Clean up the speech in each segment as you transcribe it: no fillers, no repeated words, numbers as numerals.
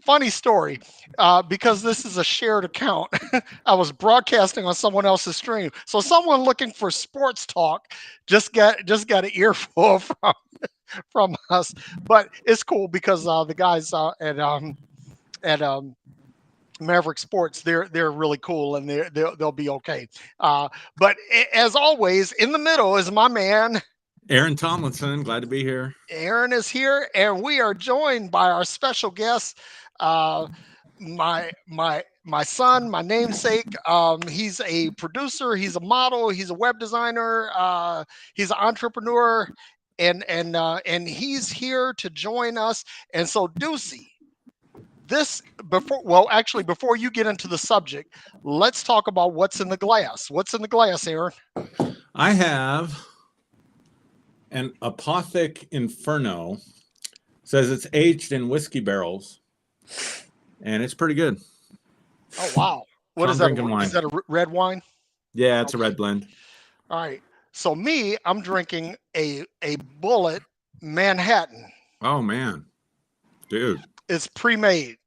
Funny story, because this is a shared account. I was broadcasting on someone else's stream, so someone looking for sports talk just got an earful from us. But it's cool because the guys at Maverick Sports, they're really cool and they'll be okay. But as always, in the middle is my man Aaron Tomlinson, glad to be here. Aaron is here, and we are joined by our special guest, uh, my son, my namesake. He's a producer, he's a model, he's a web designer, he's an entrepreneur, and he's here to join us. And so, Deucie, this before you get into the subject, let's talk about what's in the glass. What's in the glass, Aaron? I have an Apothic Inferno. Says it's aged in whiskey barrels, and it's pretty good. Oh wow, So what is I'm that? drinking Is wine. that a red wine? Yeah, it's a Okay. red blend. All right. So me, I'm drinking a bullet Manhattan. Oh man, dude, It's pre-made.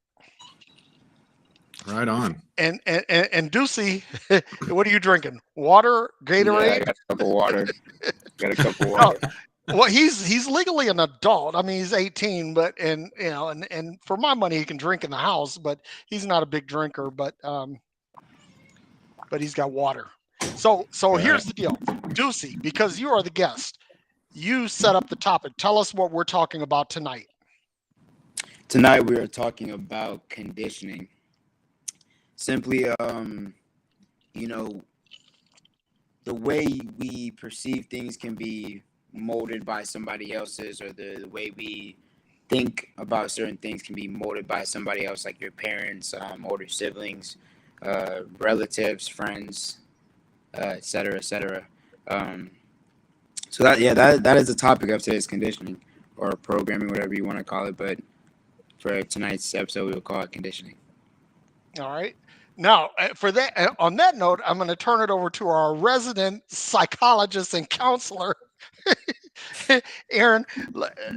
right on. And Deucey, what are you drinking? Water, Yeah, I Gatorade? got a cup of water. Got a cup of No. water. Well, he's legally an adult. I mean, he's 18, but and you know, and for my money, he can drink in the house, but he's not a big drinker. But he's got water. So All right. here's the deal, Deucey, because you are the guest, you set up the topic. Tell us what we're talking about tonight. Tonight we are talking about conditioning. Simply, you know, the way we perceive things can be molded by somebody else's, or the way we think about certain things can be molded by somebody else, like your parents, older siblings, relatives, friends, et cetera, et cetera. Um, so that is the topic of today's conditioning, or programming, whatever you want to call it. But for tonight's episode, we'll call it conditioning. All right. Now, for that, on that note, I'm going to turn it over to our resident psychologist and counselor, Aaron.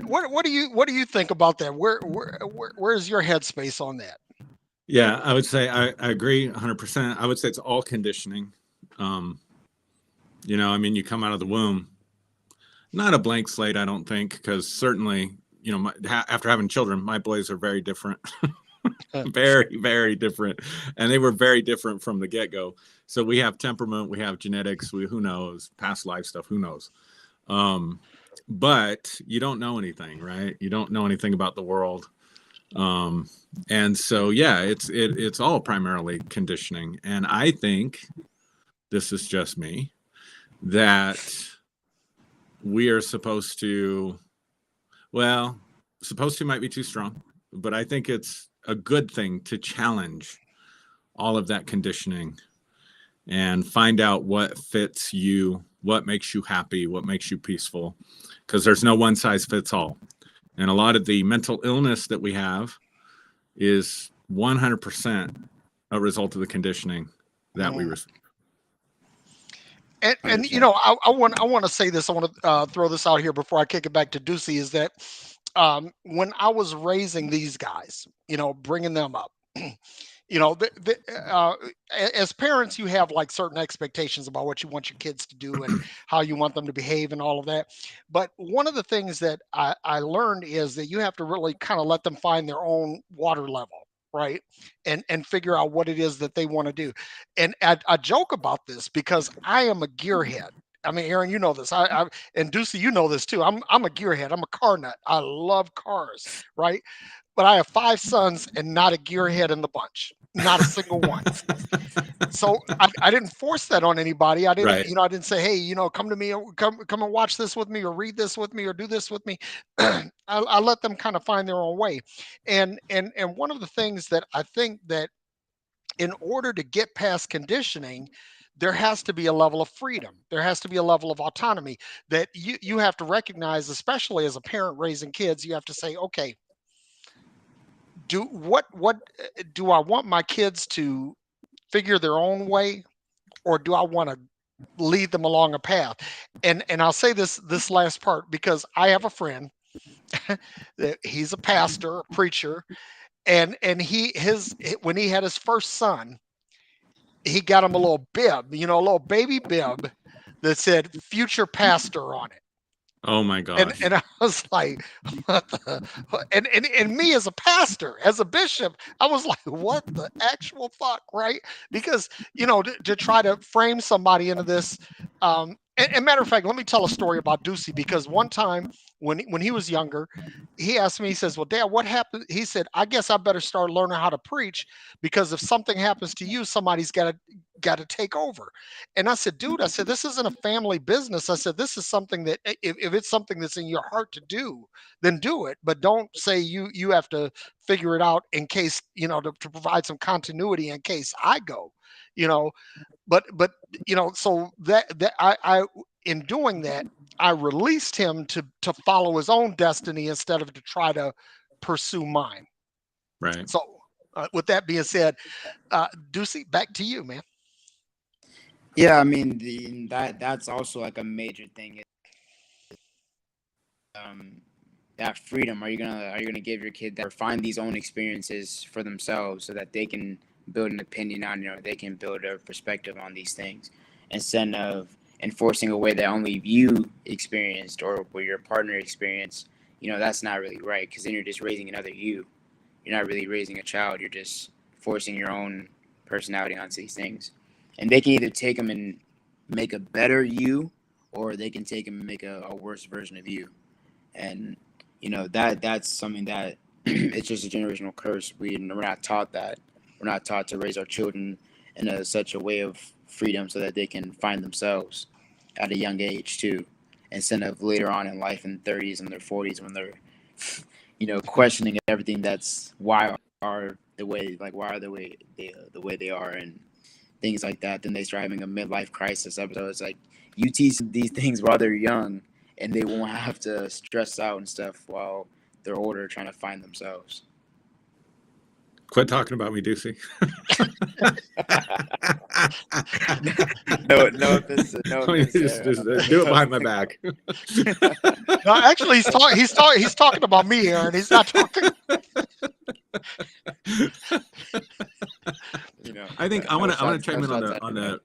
What do you think about that? Where's your headspace on that? Yeah, I would say I agree 100%. I would say it's all conditioning. Um, I mean, you come out of the womb, not a blank slate, I don't think, because certainly, after having children, my boys are very different. Very, very different. And they were very different from the get go. So we have temperament, we have genetics, who knows, past life stuff, who knows. Um, but you don't know anything, right? You don't know anything about the world. Um, and so, yeah, it's all primarily conditioning. And I think this is just me, that we are supposed to, well, supposed to might be too strong, but I think it's a good thing to challenge all of that conditioning and find out what fits you, what makes you happy, what makes you peaceful, because there's no one size fits all. And a lot of the mental illness that we have is 100% a result of the conditioning that we Mm. receive. And 100%. I want to say this. I want to throw this out here before I kick it back to Ducey. Is that when I was raising these guys, bringing them up, as parents, you have like certain expectations about what you want your kids to do and how you want them to behave and all of that. But one of the things that I learned is that you have to really kind of let them find their own water level, right? And figure out what it is that they want to do. And I joke about this because I am a gearhead. I mean, Aaron, you know this. And Ducey, you know this too. I'm a gearhead. I'm a car nut. I love cars, right? But I have five sons and not a gearhead in the bunch, not a single one. So I didn't force that on anybody. I didn't, Right. I didn't say, hey, come to me, come and watch this with me, or read this with me, or do this with me. I let them kind of find their own way. And one of the things that I think that in order to get past conditioning, there has to be a level of freedom. There has to be a level of autonomy that you have to recognize, especially as a parent raising kids. You have to say, okay, what do I want my kids to figure their own way, or do I want to lead them along a path? And I'll say this last part because I have a friend. He's a pastor, a preacher, and when he had his first son, he got him a little bib, a little baby bib that said "future pastor" on it. Oh my And gosh. and I was like, what the and me as a pastor, as a bishop, I was like, what the actual fuck, right? Because to try to frame somebody into this. And matter of fact, let me tell a story about Deucie, because one time when he was younger, he asked me, he says, "Well, Dad, what happened?" He said, "I guess I better start learning how to preach, because if something happens to you, somebody's got to take over." And I said, "Dude," I said, "this isn't a family business." I said, "This is something that if it's something that's in your heart to do, then do it. But don't say you have to figure it out in case, to provide some continuity in case I go, you know." But so that I in doing that, I released him to follow his own destiny instead of to try to pursue mine. Right. So with that being said, Deucey, back to you, man. Yeah, I mean that's also like a major thing. Um, that freedom. Are you gonna give your kid that, or find these own experiences for themselves so that they can build an opinion on, they can build a perspective on these things, instead of enforcing a way that only you experienced or where your partner experienced. That's not really right, because then you're just raising another you. You're not really raising a child. You're just forcing your own personality onto these things, and they can either take them and make a better you, or they can take them and make a worse version of you. And that's something that it's just a generational curse. We're not taught that. We're not taught to raise our children in such a way of freedom so that they can find themselves at a young age too, instead of later on in life, in 30s and their 40s, when they're questioning everything. That's why are the way they are, and things like that. Then they start having a midlife crisis episode. It's like, you teach these things while they're young, and they won't have to stress out and stuff while they're older trying to find themselves. Quit talking about me, Deucey. No offense, no offense. Just do it behind my back. No, actually, he's talking about me, Aaron. He's not talking. I think I no want to shots, chime no in on shots the at you.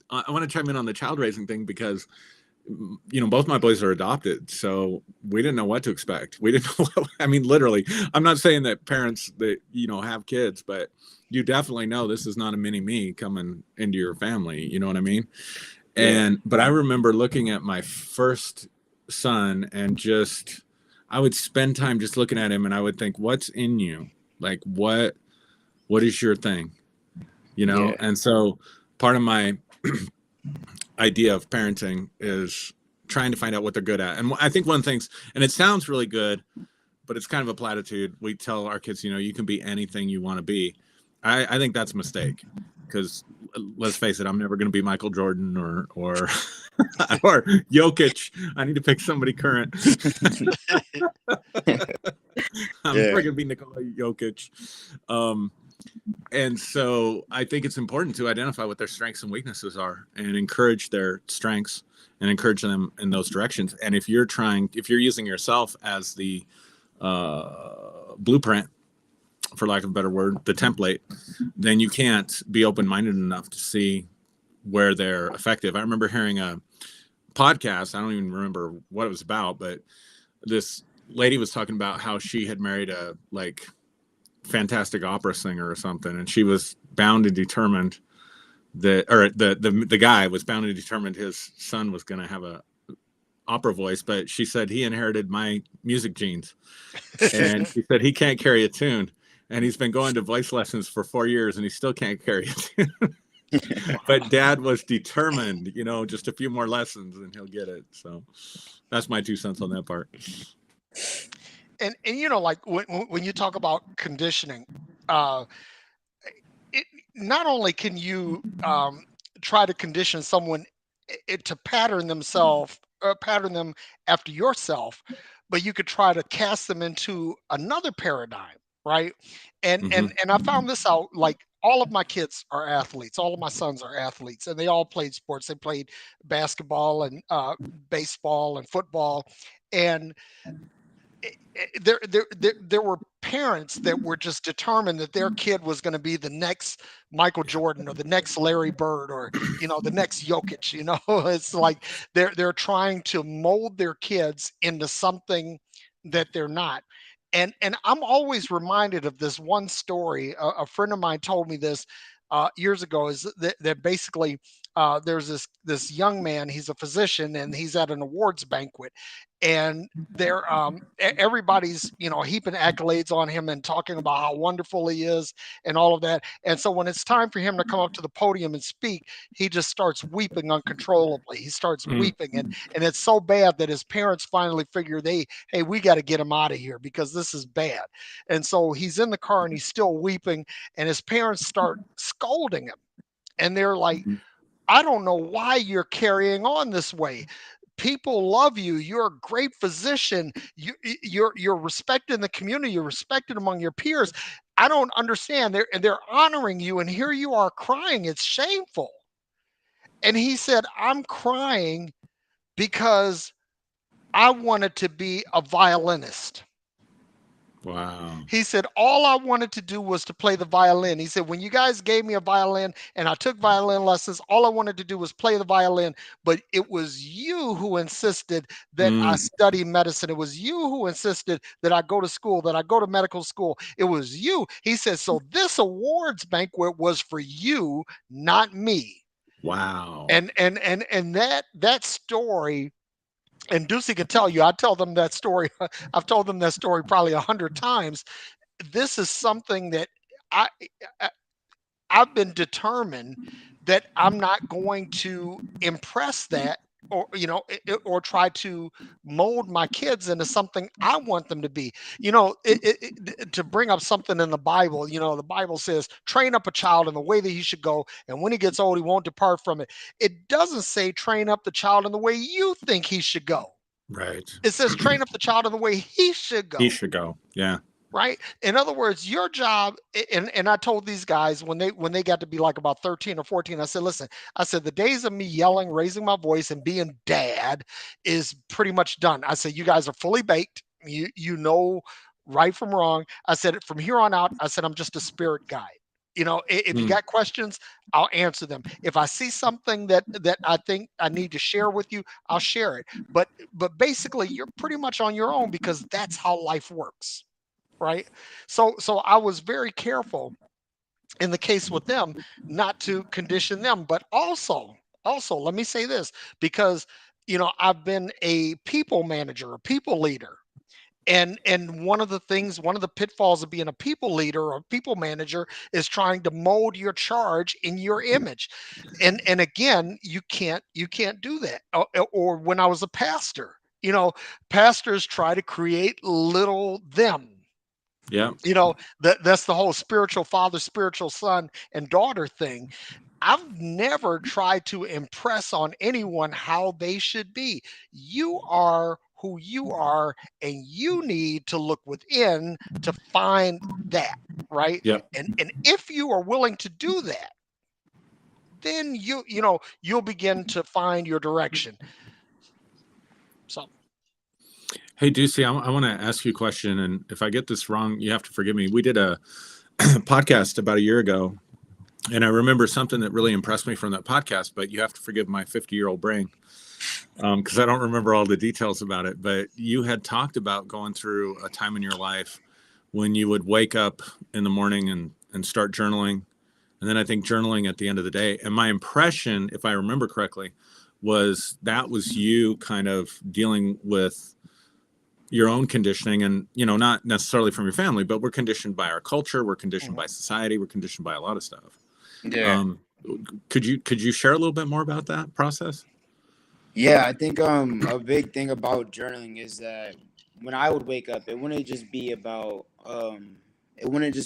I want to chime in on the child raising thing, because both my boys are adopted, so we didn't know what to expect. We didn't know I mean, literally. I'm not saying that parents that have kids, but you definitely know this is not a mini me coming into your family. You know what I mean? Yeah. But I remember looking at my first son, and I would spend time just looking at him, and I would think, what's in you? Like, what is your thing? Yeah. And so part of my idea of parenting is trying to find out what they're good at. And I think one of the things, and it sounds really good, but it's kind of a platitude. We tell our kids, you can be anything you want to be. I think that's a mistake, because let's face it, I'm never going to be Michael Jordan or or Jokic. I need to pick somebody current. I'm Yeah. never going to be Nikola Jokic. And so I think it's important to identify what their strengths and weaknesses are, and encourage their strengths and encourage them in those directions. And if you're using yourself as the blueprint, for lack of a better word, the template, then you can't be open-minded enough to see where they're effective. I remember hearing a podcast. I don't even remember what it was about, but this lady was talking about how she had married a fantastic opera singer or something, and she was bound and determined the guy was bound and determined his son was going to have a opera voice, but she said he inherited my music genes, and she said he can't carry a tune, and he's been going to voice lessons for 4 years and he still can't carry a tune. But Dad was determined, just a few more lessons and he'll get it. So that's my 2 cents on that part. And like when you talk about conditioning, uh, it not only can you try to condition someone to pattern them after yourself, but you could try to cast them into another paradigm, right? and Mm-hmm. and and I found this out. Like, all of my kids are athletes, all of my sons are athletes, and they all played sports. They played basketball and baseball and football. And there were parents that were just determined that their kid was going to be the next Michael Jordan or the next Larry Bird or the next Jokic. It's like they're trying to mold their kids into something that they're not. And I'm always reminded of this one story. A friend of mine told me this years ago. Is that basically there's this young man. He's a physician and he's at an awards banquet, and they're everybody's heaping accolades on him and talking about how wonderful he is and all of that. And so when it's time for him to come up to the podium and speak, he just starts weeping uncontrollably. He starts Mm. weeping, and it's so bad that his parents finally figure hey, we got to get him out of here because this is bad. And so he's in the car and he's still weeping, and his parents start scolding him, and they're like, Mhm. I don't know why you're carrying on this way. People love you. You're a great physician. You're respected in the community. You're respected among your peers. I don't understand. They're honoring you, and here you are crying. It's shameful. And he said, I'm crying because I wanted to be a violinist. Wow. He said, all I wanted to do was to play the violin. He said, when you guys gave me a violin and I took violin lessons, all I wanted to do was play the violin. But it was you who insisted that I Mm. study medicine. It was you who insisted that I go to school, that I go to medical school. It was you. He said, so this awards banquet was for you, not me. Wow. And that story, and Deucie could tell you, I tell them that story. I've told them that story probably 100 times. This is something that I, I I've been determined that I'm not going to impress that, or or try to mold my kids into something I want them to be. To bring up something in the Bible, the Bible says, train up a child in the way that he should go, and when he gets old, he won't depart from it. It doesn't say train up the child in the way you think he should go. Right. It says train up the child in the way he should He go. should go. Yeah. Right? In other words, your job, and I told these guys when they got to be like about 13 or 14, I said, listen, I said, the days of me yelling, raising my voice, and being dad is pretty much done. I said, you guys are fully baked. You know right from wrong. I said, from here on out, I said, I'm just a spirit guide. If you Mm. got questions, I'll answer them. If I see something that I think I need to share with you, I'll share it. But basically, you're pretty much on your own because that's how life works, right? So I was very careful in the case with them not to condition them, but also let me say this, because I've been a people manager, a people leader. And one of the pitfalls of being a people leader or a people manager is trying to mold your charge in your image. And again, you can't do that. Or when I was a pastor, pastors try to create little them. Yeah. That's the whole spiritual father, spiritual son and daughter thing. I've never tried to impress on anyone how they should be. You are who you are, and you need to look within to find that, right? Yep. And if you are willing to do that, then you'll begin to find your direction. So Hey, Deucie, I want to ask you a question, and if I get this wrong, you have to forgive me. We did a podcast about a year ago, and I remember something that really impressed me from that podcast, but you have to forgive my 50-year-old brain because I don't remember all the details about it. But you had talked about going through a time in your life when you would wake up in the morning and start journaling, and then I think journaling at the end of the day. And my impression, if I remember correctly, was that was you kind of dealing with your own conditioning, and not necessarily from your family, but we're conditioned by our culture, we're conditioned mhm. by society, we're conditioned by a lot of stuff. Yeah. um could you share a little bit more about that process? Yeah, I think a big thing about journaling is that when I would wake up, it wouldn't just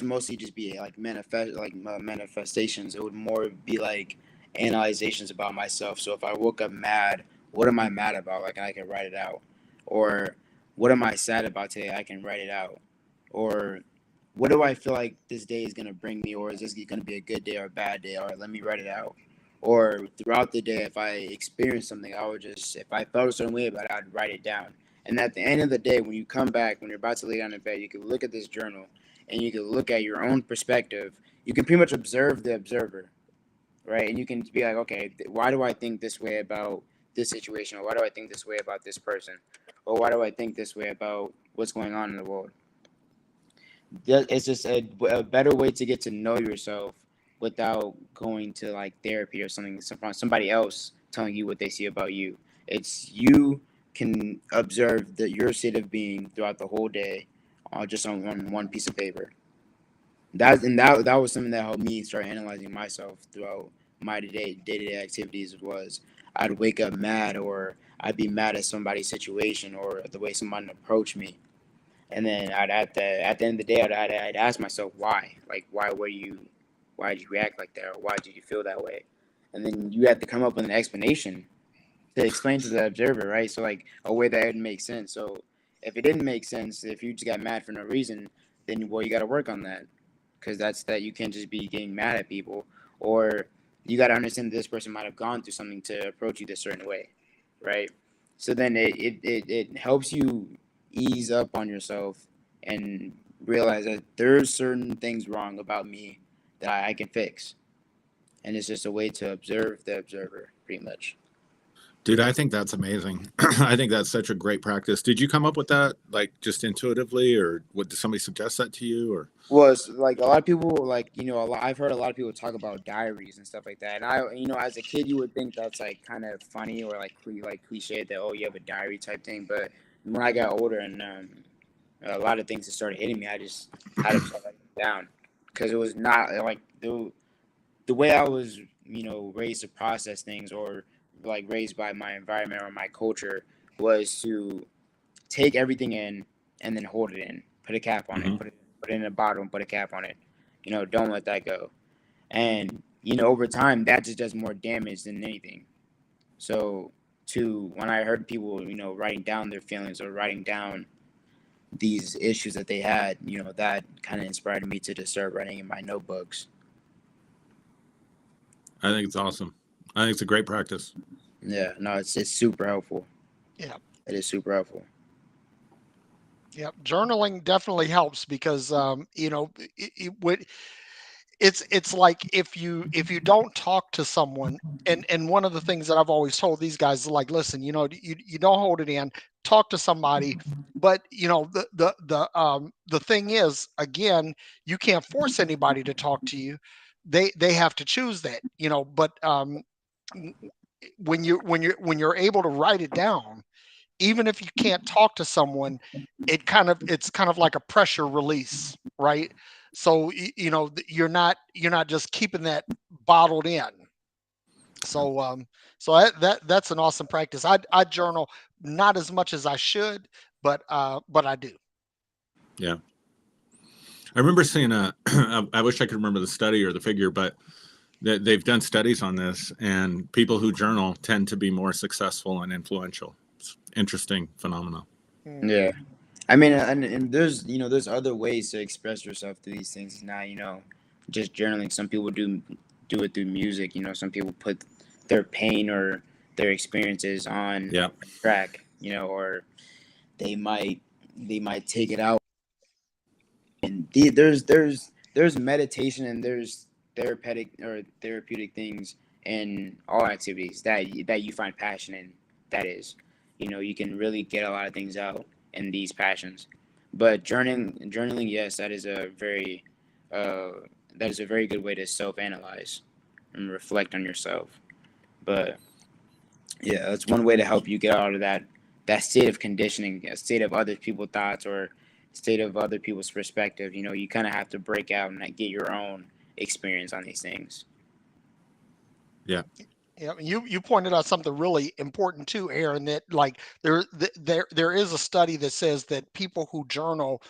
mostly just be like manifestations. It would more be like analyzations about myself. So if I woke up mad, what am I mad about? Like I can write it out. Or what am I sad about today? I can write it out. Or what do I feel like this day is gonna bring me, or is this gonna be a good day or a bad day? Or let me write it out. Or throughout the day, if I experienced something, I would just, if I felt a certain way about it, I'd write it down. And at the end of the day, when you come back, when you're about to lay down in bed, you can look at this journal and you can look at your own perspective. You can pretty much observe the observer, right? And you can be like, okay, why do I think this way about this situation? Or why do I think this way about this person? Or why do I think this way about what's going on in the world? It's just a better way to get to know yourself without going to like therapy or something, somebody else telling you what they see about you. It's you can observe your state of being throughout the whole day, just on one piece of paper. That was something that helped me start analyzing myself throughout my day-to-day activities. Was I'd wake up mad, or I'd be mad at somebody's situation or the way someone approached me, and then at the end of the day, I'd ask myself why, like why did you react like that, or why did you feel that way, and then you have to come up with an explanation to explain to the observer, right? So like a way that it makes sense. So if it didn't make sense, if you just got mad for no reason, then well, you got to work on that, because that's that you can't just be getting mad at people, or you got to understand that this person might have gone through something to approach you this certain way, right? So then it helps you ease up on yourself and realize that there's certain things wrong about me that I can fix, and it's just a way to observe the observer, pretty much. Dude, I think that's amazing. I think that's such a great practice. Did you come up with that like just intuitively, or what, did somebody suggest that to you, or? Well, it's like a lot of people, like, I've heard a lot of people talk about diaries and stuff like that. And as a kid, you would think that's like kind of funny or like cliche that, oh, you have a diary type thing. But when I got older and a lot of things that started hitting me, I just had to shut that down, because it was not like the way I was, raised to process things, or like raised by my environment or my culture, was to take everything in and then hold it in, put a cap on it, Mhm. put it in a bottle and put a cap on it. Don't let that go. And over time, that just does more damage than anything. So, when I heard people, writing down their feelings or writing down these issues that they had, that kind of inspired me to just start writing in my notebooks. I think it's awesome. I think it's a great practice. Yeah, no, it's super helpful. Yeah. It is super helpful. Yeah, journaling definitely helps because it's like if you don't talk to someone, and one of the things that I've always told these guys is like, listen, you don't hold it in, talk to somebody, but the thing is, again, you can't force anybody to talk to you. They have to choose that, but w- when you're able to write it down, even if you can't talk to someone, it's kind of like a pressure release, right? So you're not just keeping that bottled in. So that's an awesome practice. I journal, not as much as I should, but I do. Yeah. I remember seeing I wish I could remember the study or the figure, but they've done studies on this, and people who journal tend to be more successful and influential. It's interesting phenomenon. Hmm. Yeah. I mean, and there's other ways to express yourself through these things. It's not, just journaling. Some people do it through music. Some people put their pain or their experiences on Yeah. track. Or they might take it out. And there's meditation, and there's therapeutic things in all activities that you find passion in. That is, you can really get a lot of things out in these passions. But journaling, yes, uh, that is a very good way to self-analyze and reflect on yourself. But yeah, that's one way to help you get out of that state of conditioning, a state of other people's thoughts, or state of other people's perspective. You kind of have to break out and like, get your own experience on these things. Yeah. Yeah, you pointed out something really important too, Aaron. That like there is a study that says that people who journal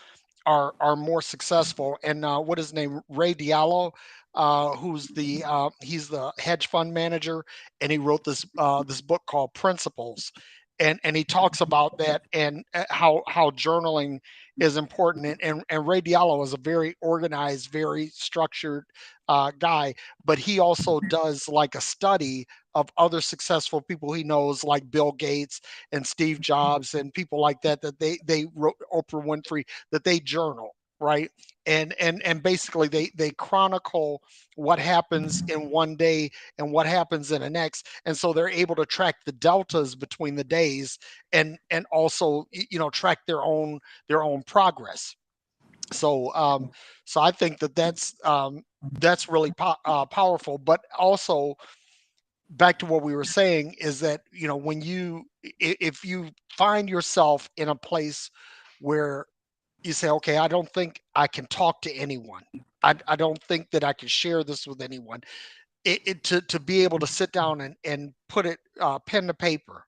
are more successful. And what is his name? Ray Diallo, who's he's the hedge fund manager, and he wrote this book called Principles, and he talks about that, and how journaling is important. And Ray Diallo is a very organized, very structured guy, but he also does like a study of other successful people he knows, like Bill Gates and Steve Jobs and people like that, that they wrote, Oprah Winfrey, that they journal, right? And basically they chronicle what happens in one day and what happens in the next, and so they're able to track the deltas between the days, and also track their own progress. So so I think that's really powerful. But also, back to what we were saying, is that when if you find yourself in a place where you say, okay, I don't think I can talk to anyone, I don't think that I can share this with anyone, to be able to sit down and put it pen to paper,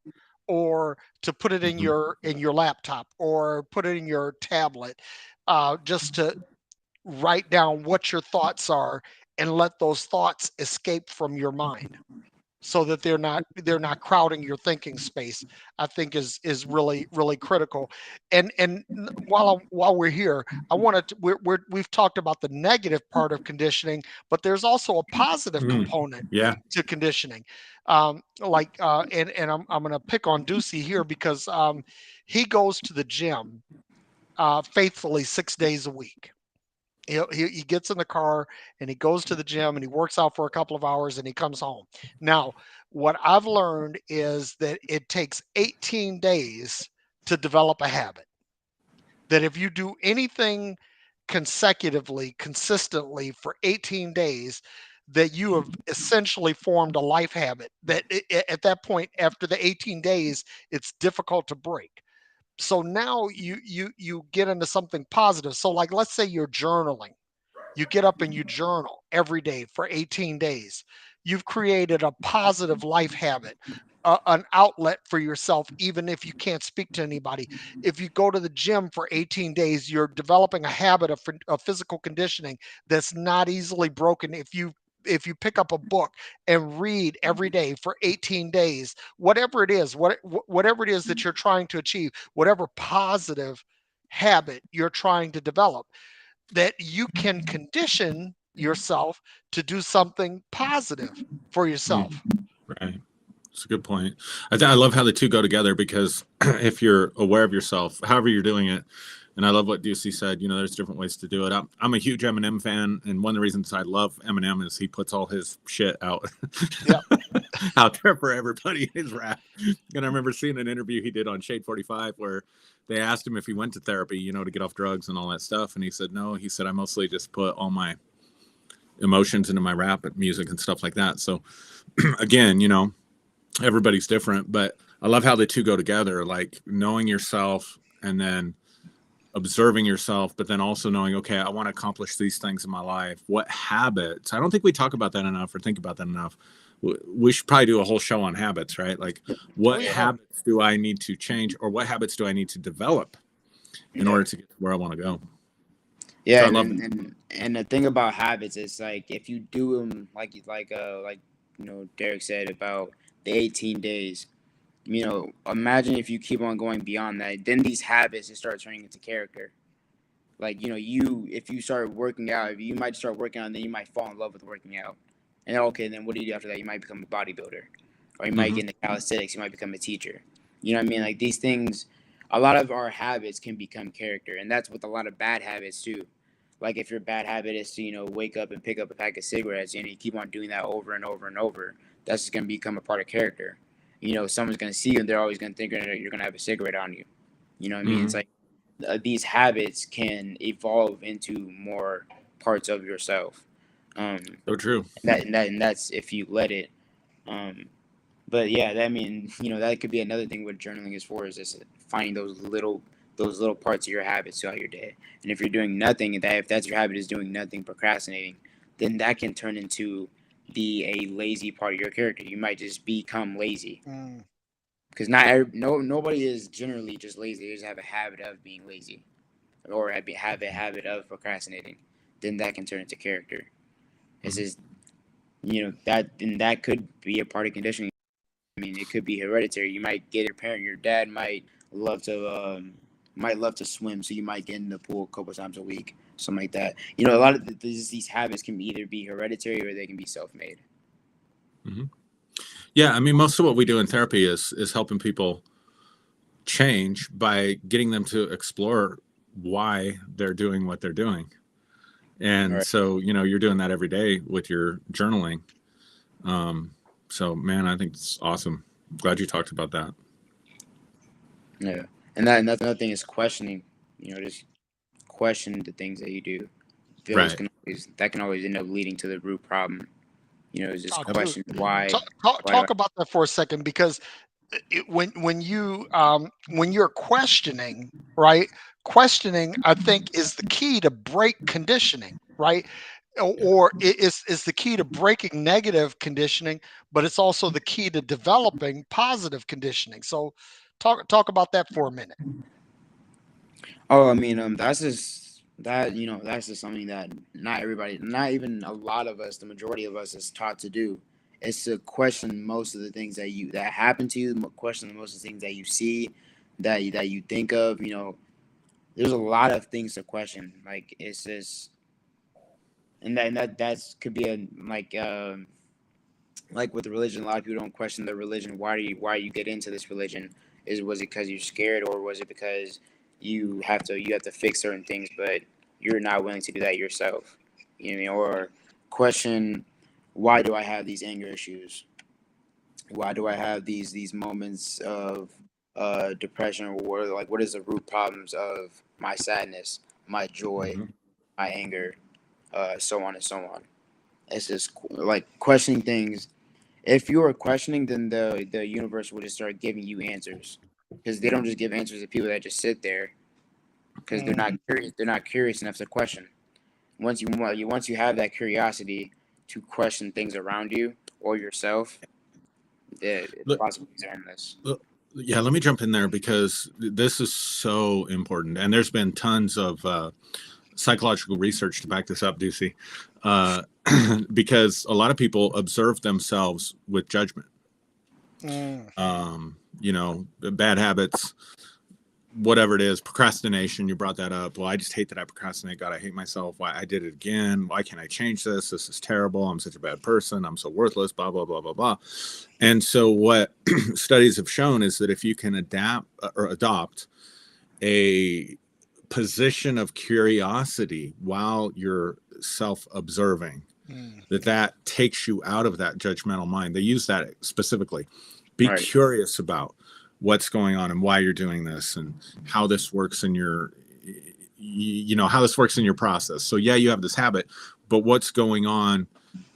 or to put it in Mhm. your laptop, or put it in your tablet, just to write down what your thoughts are, and let those thoughts escape from your mind, so that they're not crowding your thinking space, I think is really, really critical. And while we're here, I wanted to, we've talked about the negative part of conditioning, but there's also a positive Mm. component Yeah. to conditioning. And I'm going to pick on Deucie here, because he goes to the gym faithfully 6 days a week. He gets in the car and he goes to the gym and he works out for a couple of hours and he comes home. Now, what I've learned is that it takes 18 days to develop a habit. That if you do anything consecutively, consistently for 18 days, that you have essentially formed a life habit that at that point, after the 18 days, it's difficult to break. So now you get into something positive. So, like, let's say you're journaling, you get up and you journal every day for 18 days. You've created a positive life habit, an outlet for yourself, even if you can't speak to anybody. If you go to the gym for 18 days, you're developing a habit of physical conditioning that's not easily broken. If you pick up a book and read every day for 18 days, whatever it is, whatever it is that you're trying to achieve, whatever positive habit you're trying to develop, that you can condition yourself to do something positive for Mm. yourself. Right. It's a good point. I love how the two go together, because if you're aware of yourself, however you're doing it, and I love what Deucie said, there's different ways to do it. I'm a huge Eminem fan, and one of the reasons I love Eminem is he puts all his shit out Yep. out there for everybody in his rap. And I remember seeing an interview he did on Shade 45 where they asked him if he went to therapy, to get off drugs and all that stuff, and he said no. He said, I mostly just put all my emotions into my rap music and stuff like that. So again, everybody's different, but I love how the two go together, like knowing yourself and then observing yourself, but then also knowing, okay, I want to accomplish these things in my life. What habits? I don't think we talk about that enough or think about that enough. We should probably do a whole show on habits, right? Like, Oh what yeah. habits do I need to change, or what habits do I need to develop in Yeah. order to get to where I want to go? Yeah, So I and love then it. and the thing about habits is, like, if you do them like Derek said about the 18 days, imagine if you keep on going beyond that, then these habits just start turning into character. Like, if you start working out, you might start working out, and then you might fall in love with working out. And okay, then what do you do after that? You might become a bodybuilder, or you might Mm-hmm. get into calisthenics. You might become a teacher. You know what I mean? Like, these things, a lot of our habits can become character, and that's with a lot of bad habits too. Like, if your bad habit is to wake up and pick up a pack of cigarettes, and you keep on doing that over and over and over, that's just gonna become a part of character. Someone's gonna see you, and they're always gonna think you're gonna have a cigarette on you. You know what I mean? It's Mm-hmm. like, these habits can evolve into more parts of yourself. So true. And that's if you let it. Um, but yeah, that, I mean, that could be another thing with journaling, as far as just finding those little parts of your habits throughout your day. And if you're doing nothing, and that if that's your habit is doing nothing, procrastinating, then that can turn into be a lazy part of your character. You might just become lazy, Mm. because nobody is generally just lazy. They just have a habit of being lazy, or have a habit of procrastinating. Then that can turn into character. It's Mm-hmm. just, that could be a part of conditioning. I mean, it could be hereditary. You might get your dad might love to. might love to swim, so you might get in the pool a couple times a week, something like that. You know, a lot of these habits can either be hereditary or they can be self-made. Mm-hmm. Yeah, I mean, most of what we do in therapy is helping people change by getting them to explore why they're doing what they're doing. And Right. so, you know, you're doing that every day with your journaling. So, man, I think it's awesome. Glad you talked about that. Yeah, and that's another thing is questioning. You know, just question the things that you do. Those Right. can always end up leading to the root problem. You know, is just Oh, dude, question why. Why do I? talk about that for a second, because when you're questioning, right? Questioning, I think, is the key to break conditioning, right? Or it is the key to breaking negative conditioning, but it's also the key to developing positive conditioning. So, talk about that for a minute. Oh, I mean, that's just that. You know, that's just something that not everybody, not even a lot of us, the majority of us, is taught to do. It's to question most of the things that happen to you. Question most of the things that you see, that you think of. You know, there's a lot of things to question. Like it's just, and that could be a like with religion. A lot of people don't question the religion. Why you get into this religion? Was it because you're scared, or was it because you have to fix certain things, but you're not willing to do that yourself? You know what I mean? Or question, why do I have these anger issues? Why do I have these moments of depression, or like what is the root problems of my sadness, my joy, Mm-hmm. my anger, so on and so on. It's just like questioning things. If you are questioning, then the universe will just start giving you answers, because they don't just give answers to people that just sit there, because they're not Mm. curious. They're not curious enough to question. Once you have that curiosity to question things around you or yourself, the Look, possibilities are endless. look, yeah, let me jump in there because this is so important. And there's been tons of psychological research to back this up, Deucie, uh, because a lot of people observe themselves with judgment. Mm. You know, bad habits, whatever it is, procrastination. You brought that up. Well, I just hate that I procrastinate. God, I hate myself. Why I did it again. Why can't I change this? This is terrible. I'm such a bad person. I'm so worthless. Blah blah blah blah blah. And so, what studies have shown is that if you can adapt or adopt a position of curiosity while you're self-observing, Mm. that takes you out of that judgmental mind. They use that specifically. Be Right. curious about what's going on and why you're doing this and how this works in your, you know, how this works in your process. So yeah, you have this habit, but what's going on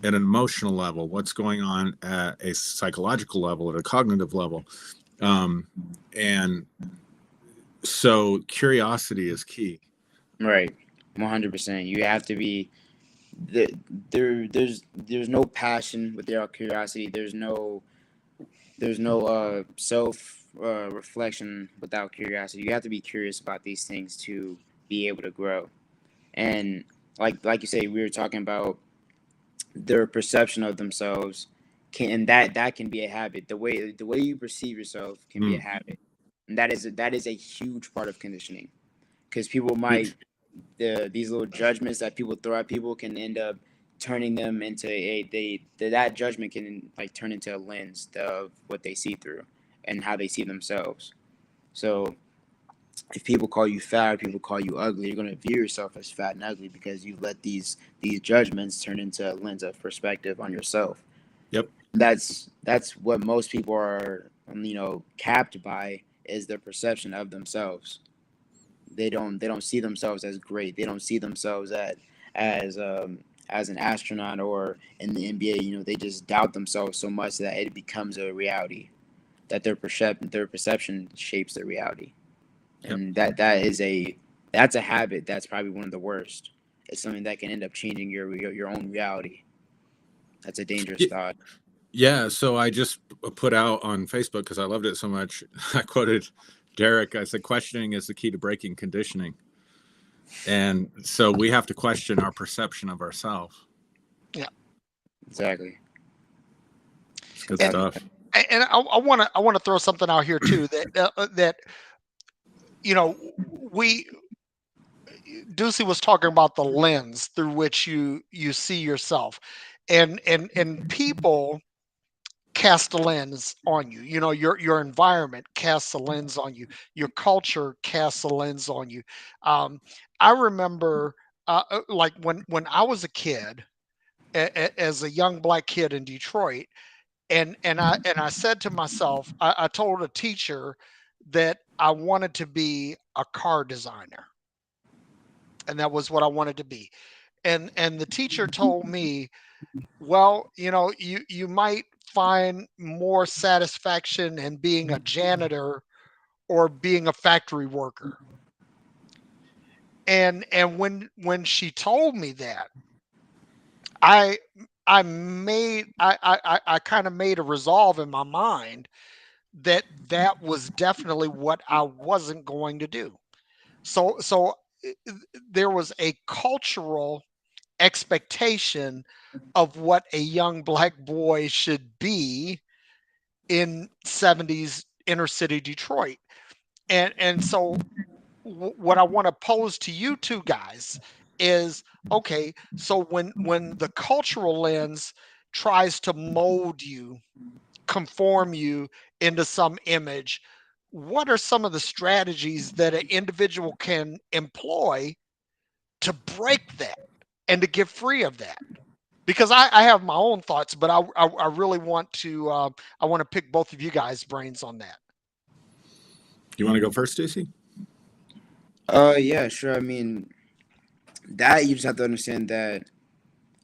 at an emotional level? What's going on at a psychological level, at a cognitive level? And so curiosity is key. Right. 100%. You have to be there. There's no passion without curiosity. There's no self reflection without curiosity. You have to be curious about these things to be able to grow. And like you say, we were talking about their perception of themselves, and that can be a habit. The way you perceive yourself can be a Mm, habit, and that is a huge part of conditioning, because people huge. might these little judgments that people throw at people can end up turning them into that judgment can like turn into a lens of what they see through and how they see themselves. So if people call you fat or people call you ugly, you're going to view yourself as fat and ugly because you let these judgments turn into a lens of perspective on yourself. Yep. That's what most people are, capped by, is their perception of themselves. They don't see themselves as great. They don't see themselves as an astronaut or in the NBA. They just doubt themselves so much that it becomes a reality, that their perception shapes their reality. Yep. And that's a habit that's probably one of the worst. It's something that can end up changing your own reality. That's a dangerous Y- thought. Yeah. So I just put out on Facebook because I loved it so much. I quoted Derrick. I said, questioning is the key to breaking conditioning. And so we have to question our perception of ourselves. Yeah. Exactly. It's good And Exactly. stuff. and I want to throw something out here too, that you know, we Deucie was talking about the lens through which you see yourself, and people cast a lens on you. You know, your environment casts a lens on you. Your culture casts a lens on you. Um, I remember, like when I was a kid, as a young black kid in Detroit, and I said to myself, I told a teacher that I wanted to be a car designer, and that was what I wanted to be. And the teacher told me, well, you might find more satisfaction in being a janitor or being a factory worker. And when she told me that, I I kind of made a resolve in my mind that that was definitely what I wasn't going to do. So there was a cultural expectation of what a young black boy should be in 70s inner city Detroit. And so what I want to pose to you two guys is, okay, so when the cultural lens tries to mold you, conform you into some image, what are some of the strategies that an individual can employ to break that and to get free of that? Because I have my own thoughts, but I really want to I want to pick both of you guys' brains on that. You want to go first, Deucie? Yeah, sure. I mean, that you just have to understand that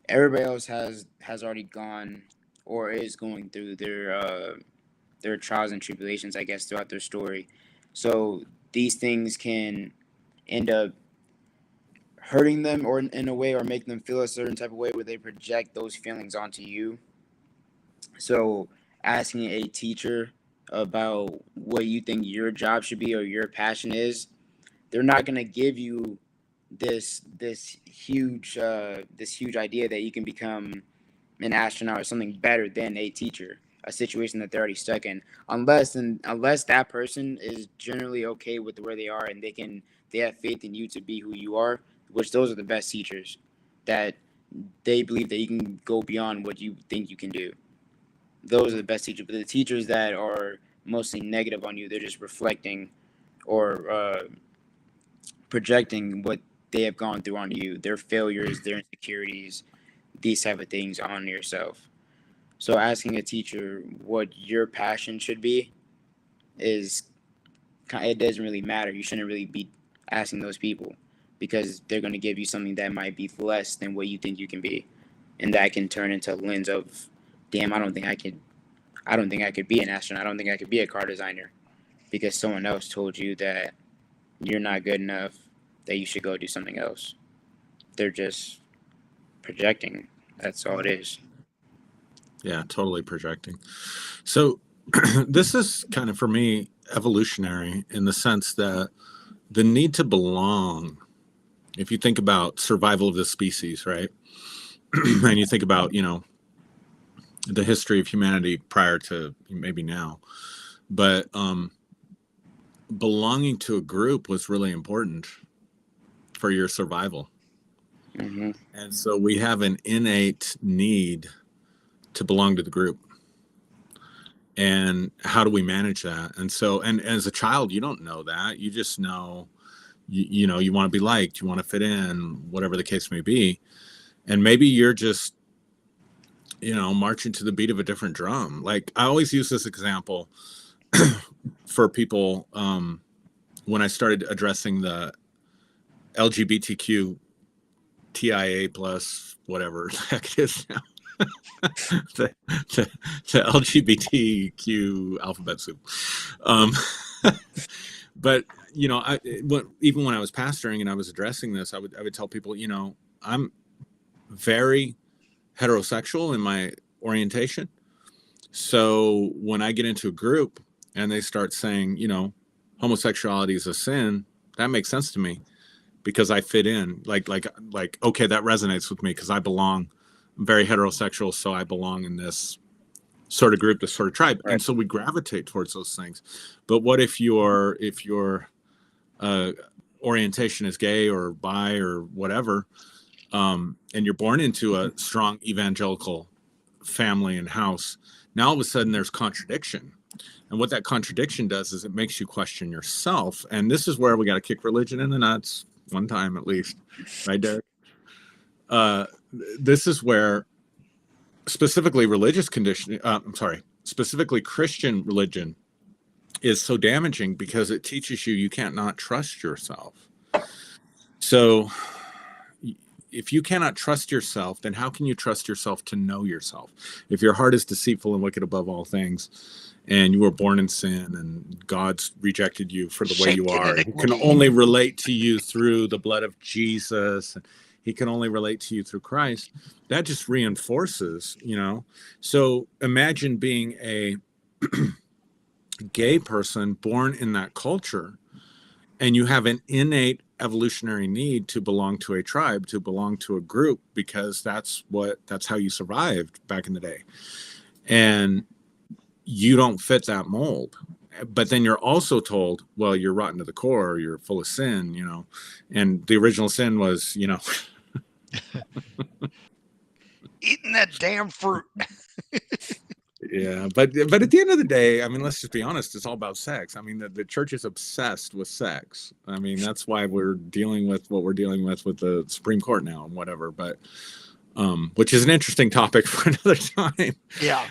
everybody else has already gone or is going through their trials and tribulations, I guess, throughout their story. So these things can end up hurting them or in a way or make them feel a certain type of way where they project those feelings onto you. So asking a teacher about what you think your job should be or your passion is, they're not going to give you this huge idea that you can become an astronaut or something better than a teacher, a situation that they're already stuck in, unless that person is generally okay with where they are and they have faith in you to be who you are, which those are the best teachers, that they believe that you can go beyond what you think you can do. Those are the best teachers. But the teachers that are mostly negative on you, they're just reflecting or projecting what they have gone through onto you, their failures, their insecurities, these type of things on yourself. So asking a teacher what your passion should be is, it doesn't really matter. You shouldn't really be asking those people because they're going to give you something that might be less than what you think you can be, and that can turn into a lens of, damn, I don't think I could be an astronaut. I don't think I could be a car designer because someone else told you that you're not good enough, that you should go do something else. They're just projecting. That's all it is. Yeah, totally projecting. So this is kind of, for me, evolutionary in the sense that the need to belong, if you think about survival of the species, right? And you think about, the history of humanity prior to maybe now, but belonging to a group was really important for your survival. Mm-hmm. And so we have an innate need to belong to the group. And how do we manage that? And so, and as a child, you don't know that. You just know, you want to be liked, you want to fit in, whatever the case may be. And maybe you're just, marching to the beat of a different drum. Like, I always use this example for people when I started addressing the LGBTQ TIA plus whatever the heck it is now. the, the LGBTQ alphabet soup. But even when I was pastoring and I was addressing this, I would tell people, I'm very heterosexual in my orientation. So when I get into a group and they start saying, homosexuality is a sin, that makes sense to me because I fit in. Like, okay, that resonates with me because I belong. I'm very heterosexual, so I belong in this sort of group, this sort of tribe. Right. And so we gravitate towards those things. But what if you're orientation is gay or bi or whatever, and you're born into a strong evangelical family and house, now all of a sudden there's contradiction. And what that contradiction does is it makes you question yourself. And this is where we got to kick religion in the nuts one time at least. Right, Derek? This is where specifically religious conditioning, specifically Christian religion is so damaging because it teaches you can't not trust yourself. So if you cannot trust yourself, then how can you trust yourself to know yourself? If your heart is deceitful and wicked above all things, and you were born in sin and God's rejected you for the way you are, he can only relate to you through the blood of Jesus. He can only relate to you through Christ. That just reinforces, So imagine being a gay person born in that culture, and you have an innate evolutionary need to belong to a tribe, to belong to a group, because that's how you survived back in the day. And you don't fit that mold. But then you're also told, well, you're rotten to the core, you're full of sin, and the original sin was, eating that damn fruit. Yeah, but at the end of the day, I mean, let's just be honest, it's all about sex. I mean, the church is obsessed with sex. I mean, that's why we're dealing with what we're dealing with the Supreme Court now and whatever, but which is an interesting topic for another time. Yeah.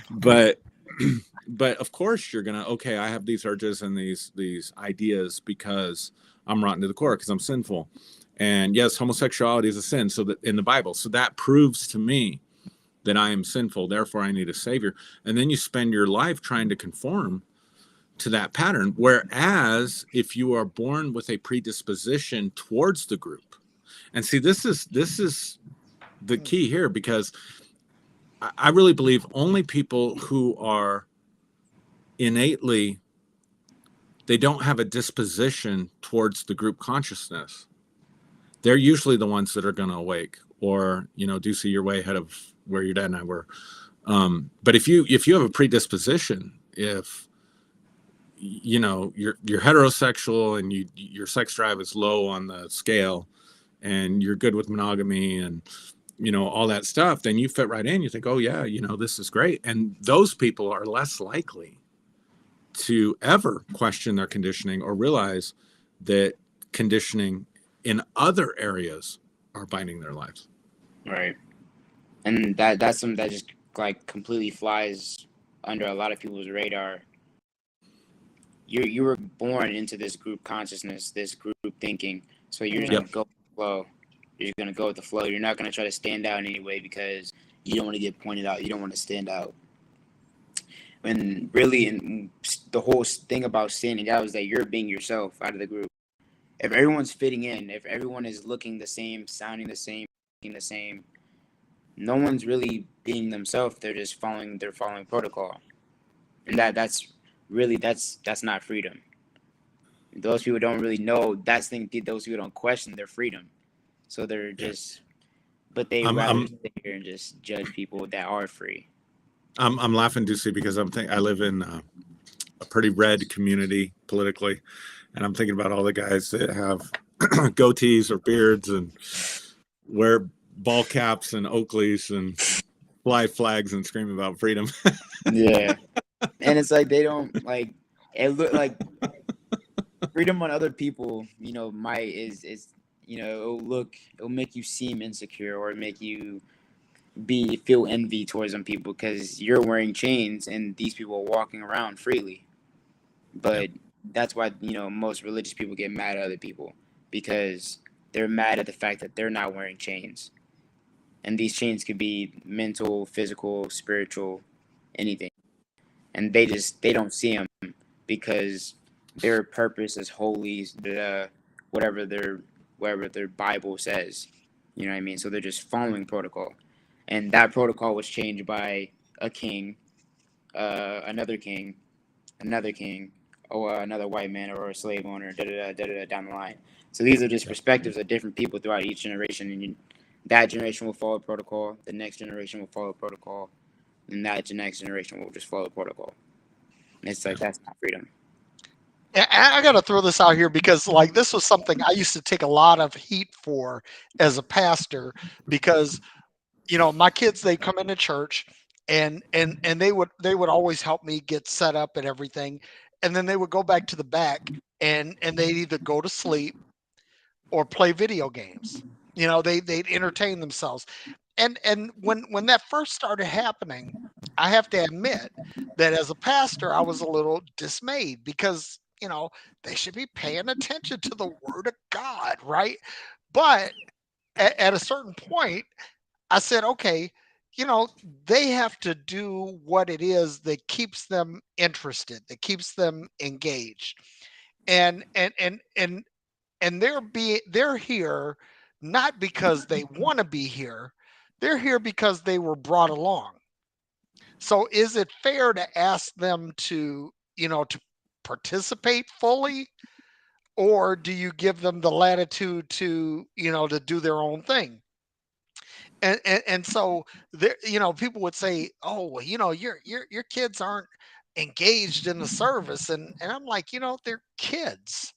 But of course you're gonna, okay, I have these urges and these ideas because I'm rotten to the core, because I'm sinful. And yes, homosexuality is a sin, so that in the Bible, so that proves to me that I am sinful, therefore I need a savior. And then you spend your life trying to conform to that pattern. Whereas if you are born with a predisposition towards the group, and see, this is the key here, because I really believe only people who are innately, they don't have a disposition towards the group consciousness, they're usually the ones that are going to awake. Or, Deucie, you're way ahead of where your dad and I were. But if you have a predisposition, if you're heterosexual and your sex drive is low on the scale, and you're good with monogamy and all that stuff, then you fit right in. You think, oh yeah, this is great. And those people are less likely to ever question their conditioning or realize that conditioning in other areas are binding their lives. Right. And that's something that just like completely flies under a lot of people's radar. You were born into this group consciousness, this group thinking. So you're just gonna go with the flow. You're gonna go with the flow. You're not gonna try to stand out in any way because you don't want to get pointed out. You don't want to stand out. And really, and the whole thing about standing out is that you're being yourself out of the group. If everyone's fitting in, if everyone is looking the same, sounding the same, thinking the same, no one's really being themselves. They're just following protocol. And that's not freedom. Those people don't really know. Those people don't question their freedom. So they're just, but they rather sit here and just judge people that are free. I'm laughing, Deucie, because I live in a pretty red community politically, and I'm thinking about all the guys that have goatees or beards and wear ball caps and Oakleys and fly flags and scream about freedom. Yeah, and it's like they don't like it. Look like freedom on other people. It'll make you seem insecure or make you feel envy towards some people because you're wearing chains and these people are walking around freely. But that's why most religious people get mad at other people, because they're mad at the fact that they're not wearing chains. And these chains could be mental, physical, spiritual, anything. And they don't see them because their purpose is holy, whatever their Bible says. You know what I mean? So they're just following protocol. And that protocol was changed by a king, another king, or another white man or a slave owner, down the line. So these are just perspectives of different people throughout each generation. And that generation will follow protocol. The next generation will follow protocol. And that next generation will just follow protocol. And it's like, that's not freedom. I got to throw this out here because like this was something I used to take a lot of heat for as a pastor because my kids they come into church and they would always help me get set up and everything, and then they would go back to the back and they'd either go to sleep or play video games. They'd entertain themselves. And when that first started happening, I have to admit that as a pastor, I was a little dismayed because they should be paying attention to the word of God, right? But at a certain point, I said, okay, you know, they have to do what it is that keeps them interested, that keeps them engaged. And they're here not because they want to be here. They're here because they were brought along. So is it fair to ask them to participate fully, or do you give them the latitude to do their own thing? And so there, people would say, "Oh, well, your kids aren't engaged in the service," and I'm like, they're kids.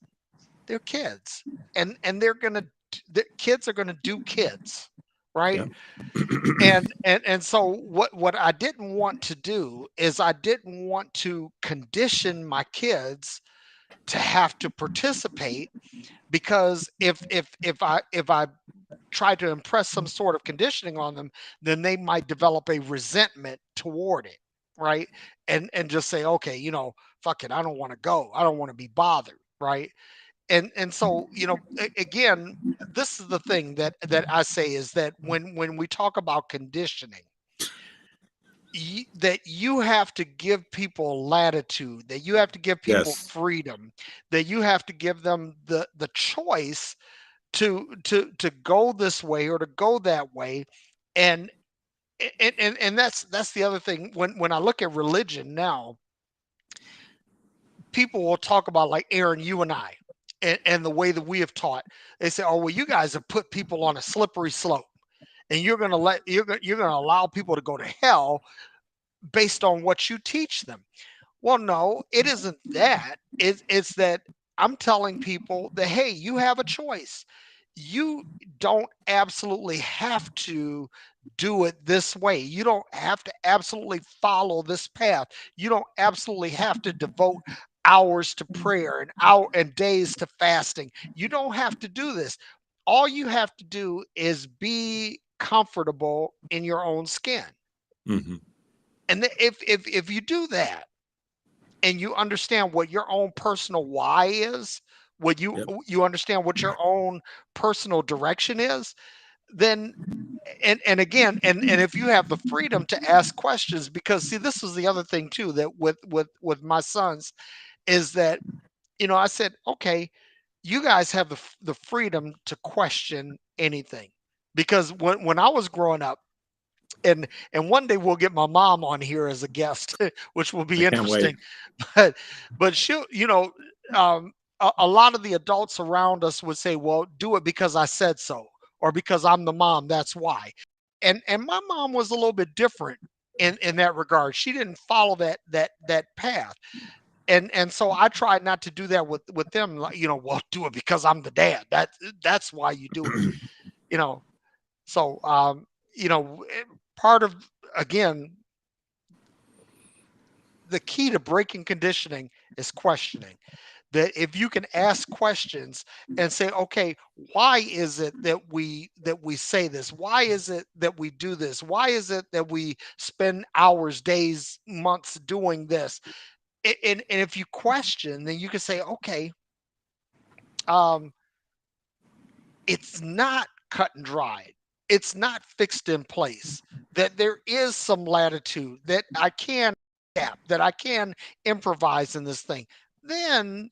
They're kids, and the kids are gonna do kids, right? Yep. And so what I didn't want to do is I didn't want to condition my kids to have to participate, because if I try to impress some sort of conditioning on them, then they might develop a resentment toward it, right? And just say, okay, fuck it, I don't want to go. I don't want to be bothered, right? And so, again, this is the thing that I say is that when we talk about conditioning, that you have to give people latitude, that you have to give people Yes. freedom, that you have to give them the choice to go this way or to go that way. And and and, and that's the other thing. When I look at religion now, people will talk about, like, Aaron, you and I, and the way that we have taught. They say, oh, well, you guys have put people on a slippery slope, and you're going to allow people to go to hell based on what you teach them. Well, no, it isn't that. It's that I'm telling people that, hey, you have a choice. You don't absolutely have to do it this way. You don't have to absolutely follow this path. You don't absolutely have to devote hours to prayer and days to fasting. You don't have to do this. All you have to do is be comfortable in your own skin. Hmm. And if you do that, and you understand what your own personal why is, what Yep. you understand what your own personal direction is, then and again, and if you have the freedom to ask questions, because see, this was the other thing too, that with my sons, is that I said, okay, you guys have the freedom to question anything, because when I was growing up, and one day we'll get my mom on here as a guest, which will I be can't wait. interesting. but but she'll, a lot of the adults around us would say, well, do it because I said so, or because I'm the mom, that's why. And my mom was a little bit different in that regard. She didn't follow that path. And so I tried not to do that with them, like, well, do it because I'm the dad, that's why you do it, you know so part of, again, the key to breaking conditioning is questioning. That if you can ask questions and say, okay, why is it that we say this? Why is it that we do this? Why is it that we spend hours, days, months doing this? And if you question, then you can say, okay, um, it's not cut and dried. It's not fixed in place. That there is some latitude, that I can adapt, that I can improvise in this thing. Then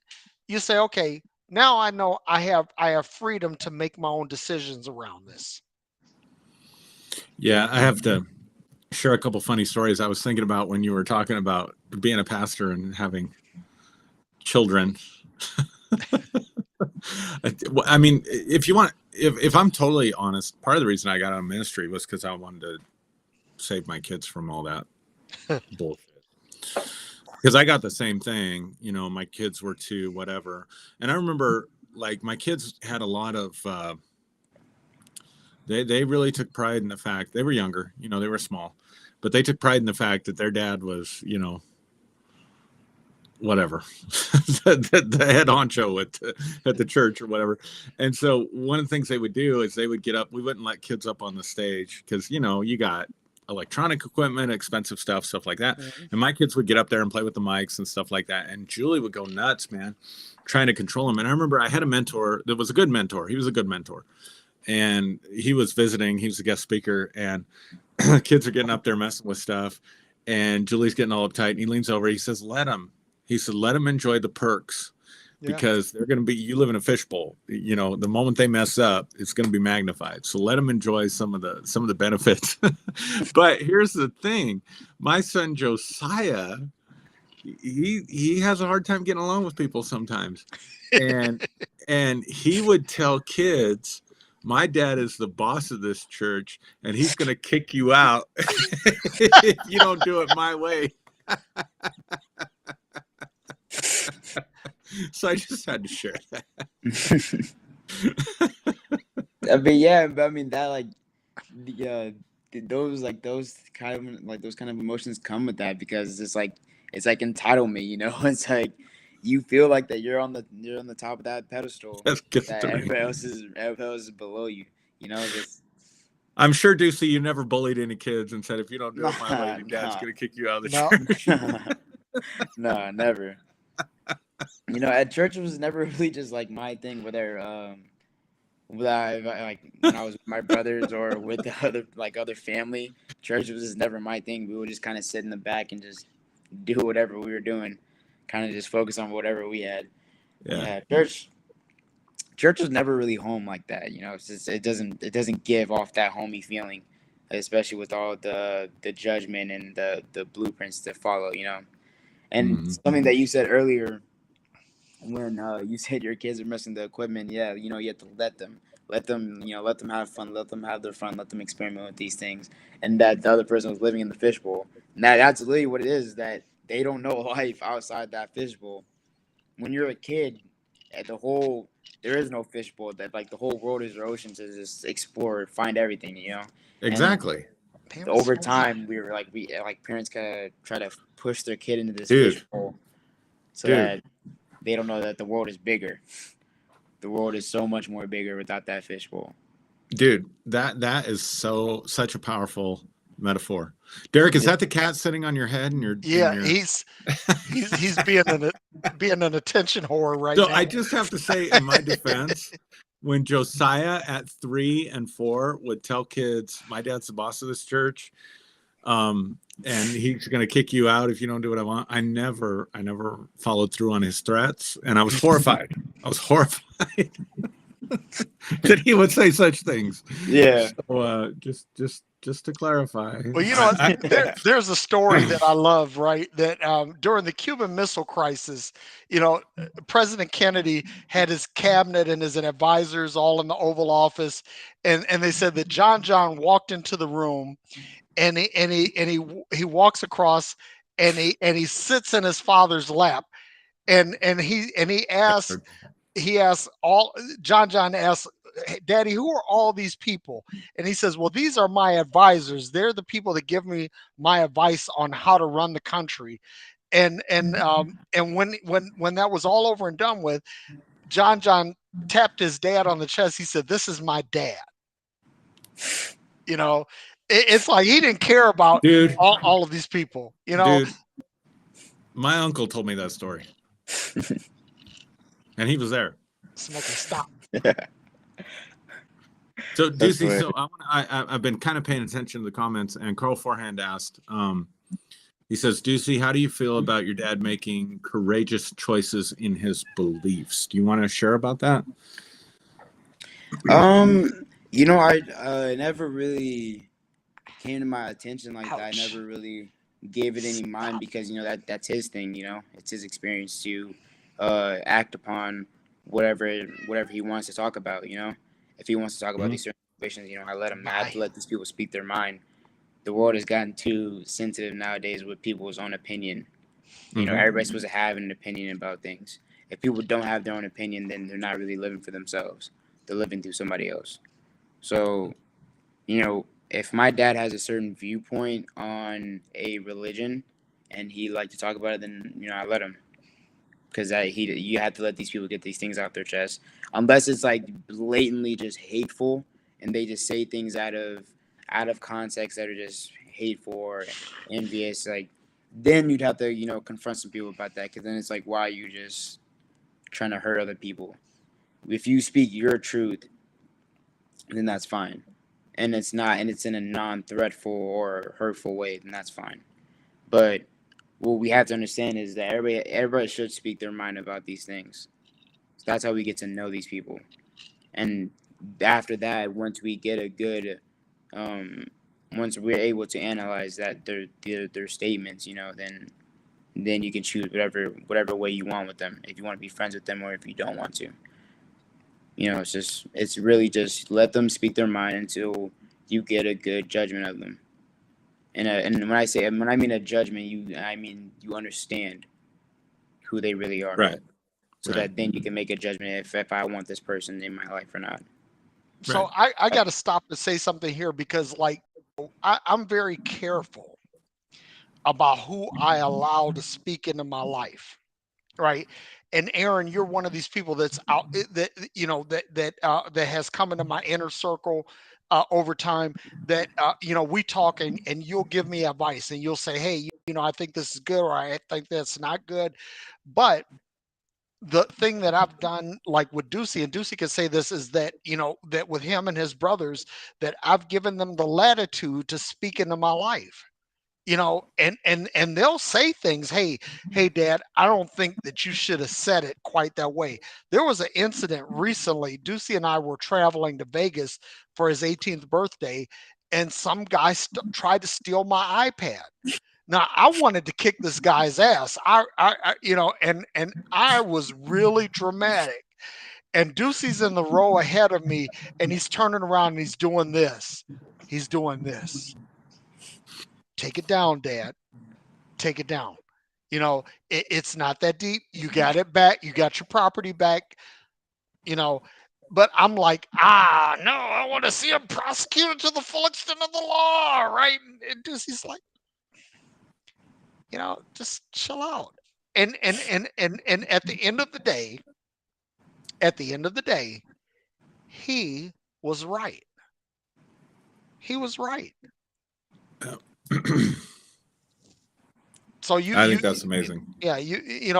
you say, okay, now I know I have freedom to make my own decisions around this. Yeah, I have to share a couple funny stories I was thinking about when you were talking about being a pastor and having children. I mean, if you want, if I'm totally honest, part of the reason I got out of ministry was because I wanted to save my kids from all that bullshit. because I got the same thing. You know, my kids were 2, whatever, and I remember like my kids had a lot of. They really took pride in the fact they were younger. You know, they were small, but they took pride in the fact that their dad was, you know, whatever, the head honcho at the church or whatever. And so one of the things they would do is they would get up. We wouldn't let kids up on the stage because, you know, you got electronic equipment, expensive stuff like that. Mhm. And my kids would get up there and play with the mics and stuff like that. And Julie would go nuts, man, trying to control him. And I remember I had a mentor that was a good mentor. He was a good mentor. And he was visiting, he was a guest speaker, and kids are getting up there messing with stuff. And Julie's getting all uptight. And he leans over, he says, let him enjoy the perks Yeah. because they're going to be, you live in a fishbowl. You know, the moment they mess up, it's going to be magnified. So let them enjoy some of the benefits. But here's the thing. My son Josiah, he has a hard time getting along with people sometimes. And he would tell kids, my dad is the boss of this church and he's going to kick you out if you don't do it my way. So I just had to share that. I mean, yeah, but I mean that like those kind of emotions come with that because it's like entitlement, you know. It's like you feel like that you're on the top of that pedestal That's good that to me. everybody else is below you. You know, just I'm sure, Deucie, you never bullied any kids and said, if you don't do it my way, your dad's nah. going to kick you out of the No. church. No, never. You know, at church it was never really just like my thing, whether like when I was with my brothers or with the other family. Church was just never my thing. We would just kind of sit in the back and just do whatever we were doing, kind of just focus on whatever we had. Yeah, church was never really home like that. You know, it's just, it doesn't give off that homey feeling, especially with all the judgment and the blueprints to follow. You know, and something that you said earlier when you said your kids are messing the equipment. Yeah, you know, you have to let them, you know, let them have fun, let them have their fun, let them experiment with these things, and that the other person was living in the fishbowl. Now that's literally what it is, that they don't know life outside that fishbowl. When you're a kid, there is no fishbowl. That like the whole world is your ocean to just explore, find everything, you know. Exactly. Damn, Over so time, we like parents gotta try to push their kid into this Dude. fishbowl so that they don't know that the world is bigger. The world is so much more bigger without that fishbowl. Dude, that is such a powerful metaphor. Derrick, is that the cat sitting on your head and your yeah, and your he's being an attention whore right So now. I just have to say in my defense, when Josiah at 3 and 4 would tell kids, my dad's the boss of this church, and he's going to kick you out if you don't do what I want. I never followed through on his threats, and I was horrified. That he would say such things. Yeah. So just to clarify. Well, you know, there's a story that I love, right? That during the Cuban Missile Crisis, you know, President Kennedy had his cabinet and his advisors all in the Oval Office, and they said that John walked into the room, and he walks across, and he sits in his father's lap, and he asks John asks, "Hey, Daddy, who are all these people?" And he says, "Well, these are my advisors. They're the people that give me my advice on how to run the country." And when that was all over and done with, John tapped his dad on the chest. He said, "This is my dad." You know, it's like he didn't care about Dude, all of these people. You know, dude, my uncle told me that story. And he was there. Smoking, stop. So, Deucie, so I've been kind of paying attention to the comments, and Carl Forehand asked, he says, Deucie, how do you feel about your dad making courageous choices in his beliefs? Do you want to share about that? You know, I never really came to my attention like that. I Ouch. never really gave it any mind because, you know, that's his thing, you know. It's his experience to act upon whatever he wants to talk about, you know. If he wants to talk about these certain situations, you know, I have to let these people speak their mind. The world has gotten too sensitive nowadays with people's own opinion. You know, Mm-hmm. everybody's supposed to have an opinion about things. If people don't have their own opinion, then they're not really living for themselves. They're living through somebody else. So, you know, if my dad has a certain viewpoint on a religion and he like to talk about it, then I let him, because you have to let these people get these things off their chest, unless it's like blatantly just hateful and they just say things out of context that are just hateful or envious. Like, then you'd have to confront some people about that, because then it's like, why are you just trying to hurt other people? If you speak your truth, then that's fine, and it's in a non-threatful or hurtful way, then that's fine. But what we have to understand is that everybody should speak their mind about these things. So that's how we get to know these people. And after that, once we get a good, um, once we're able to analyze that their statements, then you can choose whatever way you want with them. If you want to be friends with them or if you don't want to. It's really just let them speak their mind until you get a good judgment of them. And when I mean a judgment, I mean you understand who they really are, Right. so Right. that then you can make a judgment if I want this person in my life or not. So I got to stop to say something here, because like I'm very careful about who I allow to speak into my life, right? And Aaron, you're one of these people that's out that that has come into my inner circle over time. That we talk, and you'll give me advice, and you'll say, hey, I think this is good, or I think that's not good. But the thing that I've done, like with Deucie, and Deucie can say this, is that that with him and his brothers, that I've given them the latitude to speak into my life. And they'll say things, hey dad, I don't think that you should have said it quite that way. There was an incident recently. Deucie and I were traveling to Vegas for his 18th birthday, and some guy tried to steal my iPad. Now I wanted to kick this guy's ass. And I was really dramatic. And Deucey's in the row ahead of me, and he's turning around and he's doing this. He's doing this. Take it down, Dad. Take it down. It's not that deep. You got it back. You got your property back. You know, but I'm like, no, I want to see him prosecuted to the full extent of the law, right? And Deucey's like, just chill out. And at the end of the day, he was right. He was right. So I think that's amazing. yeah,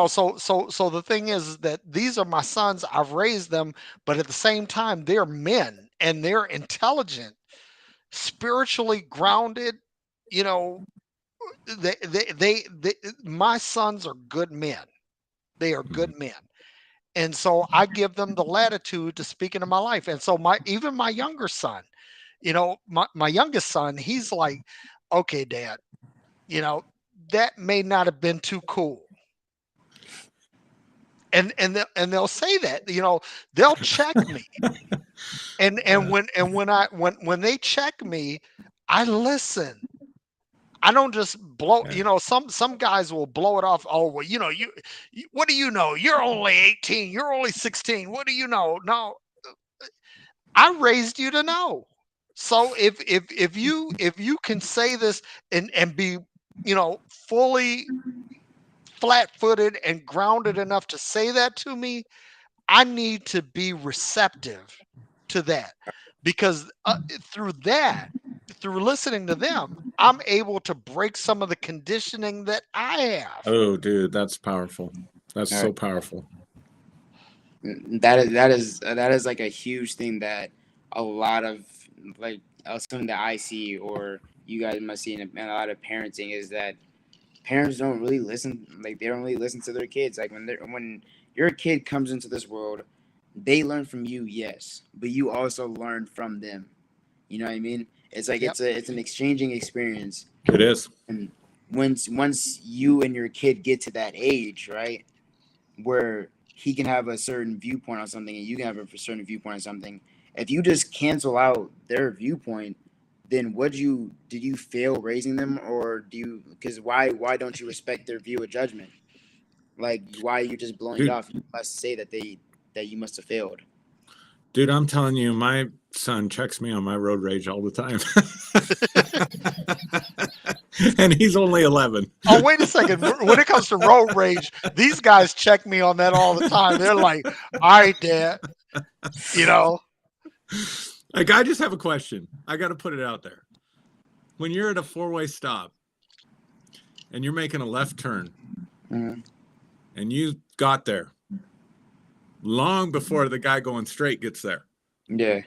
so the thing is that these are my sons. I've raised them, but at the same time, they're men and they're intelligent, spiritually grounded. You know, they my sons are good men. They are Mhm. good men. And so I give them the latitude to speak into my life. And so even my younger son, my youngest son, he's like, okay, dad, you know, that may not have been too cool. And they'll say that, they'll check me. And when they check me, I listen. I don't just blow, Yeah. some guys will blow it off. Oh, well, what do you know? You're only 18, you're only 16. What do you know? No, I raised you to know. So if you can say this and be, fully flat-footed and grounded enough to say that to me, I need to be receptive to that, because through that, through listening to them, I'm able to break some of the conditioning that I have. Oh, dude, that's powerful. That's All so right. powerful. That is like a huge thing that a lot of, like, something that I see, or you guys must see in a lot of parenting, is that parents don't really listen. Like, they don't really listen to their kids. Like, when your kid comes into this world, they learn from you, yes, but you also learn from them. You know what I mean? It's like Yep. it's an exchanging experience. It is. And once you and your kid get to that age, right, where he can have a certain viewpoint on something and you can have a certain viewpoint on something, if you just cancel out their viewpoint, then did you fail raising them, or because why don't you respect their view of judgment? Like, why are you just blowing it Dude, off? You must say that you must have failed. dude, I'm telling you, my son checks me on my road rage all the time. And he's only 11. Oh, wait a second. When it comes to road rage, these guys check me on that all the time. They're like, all right, Dad, you know. Like, I just have a question. I got to put it out there. When you're at a four-way stop and you're making a left turn, Mhm. and you got there long before the guy going straight gets there. Yeah.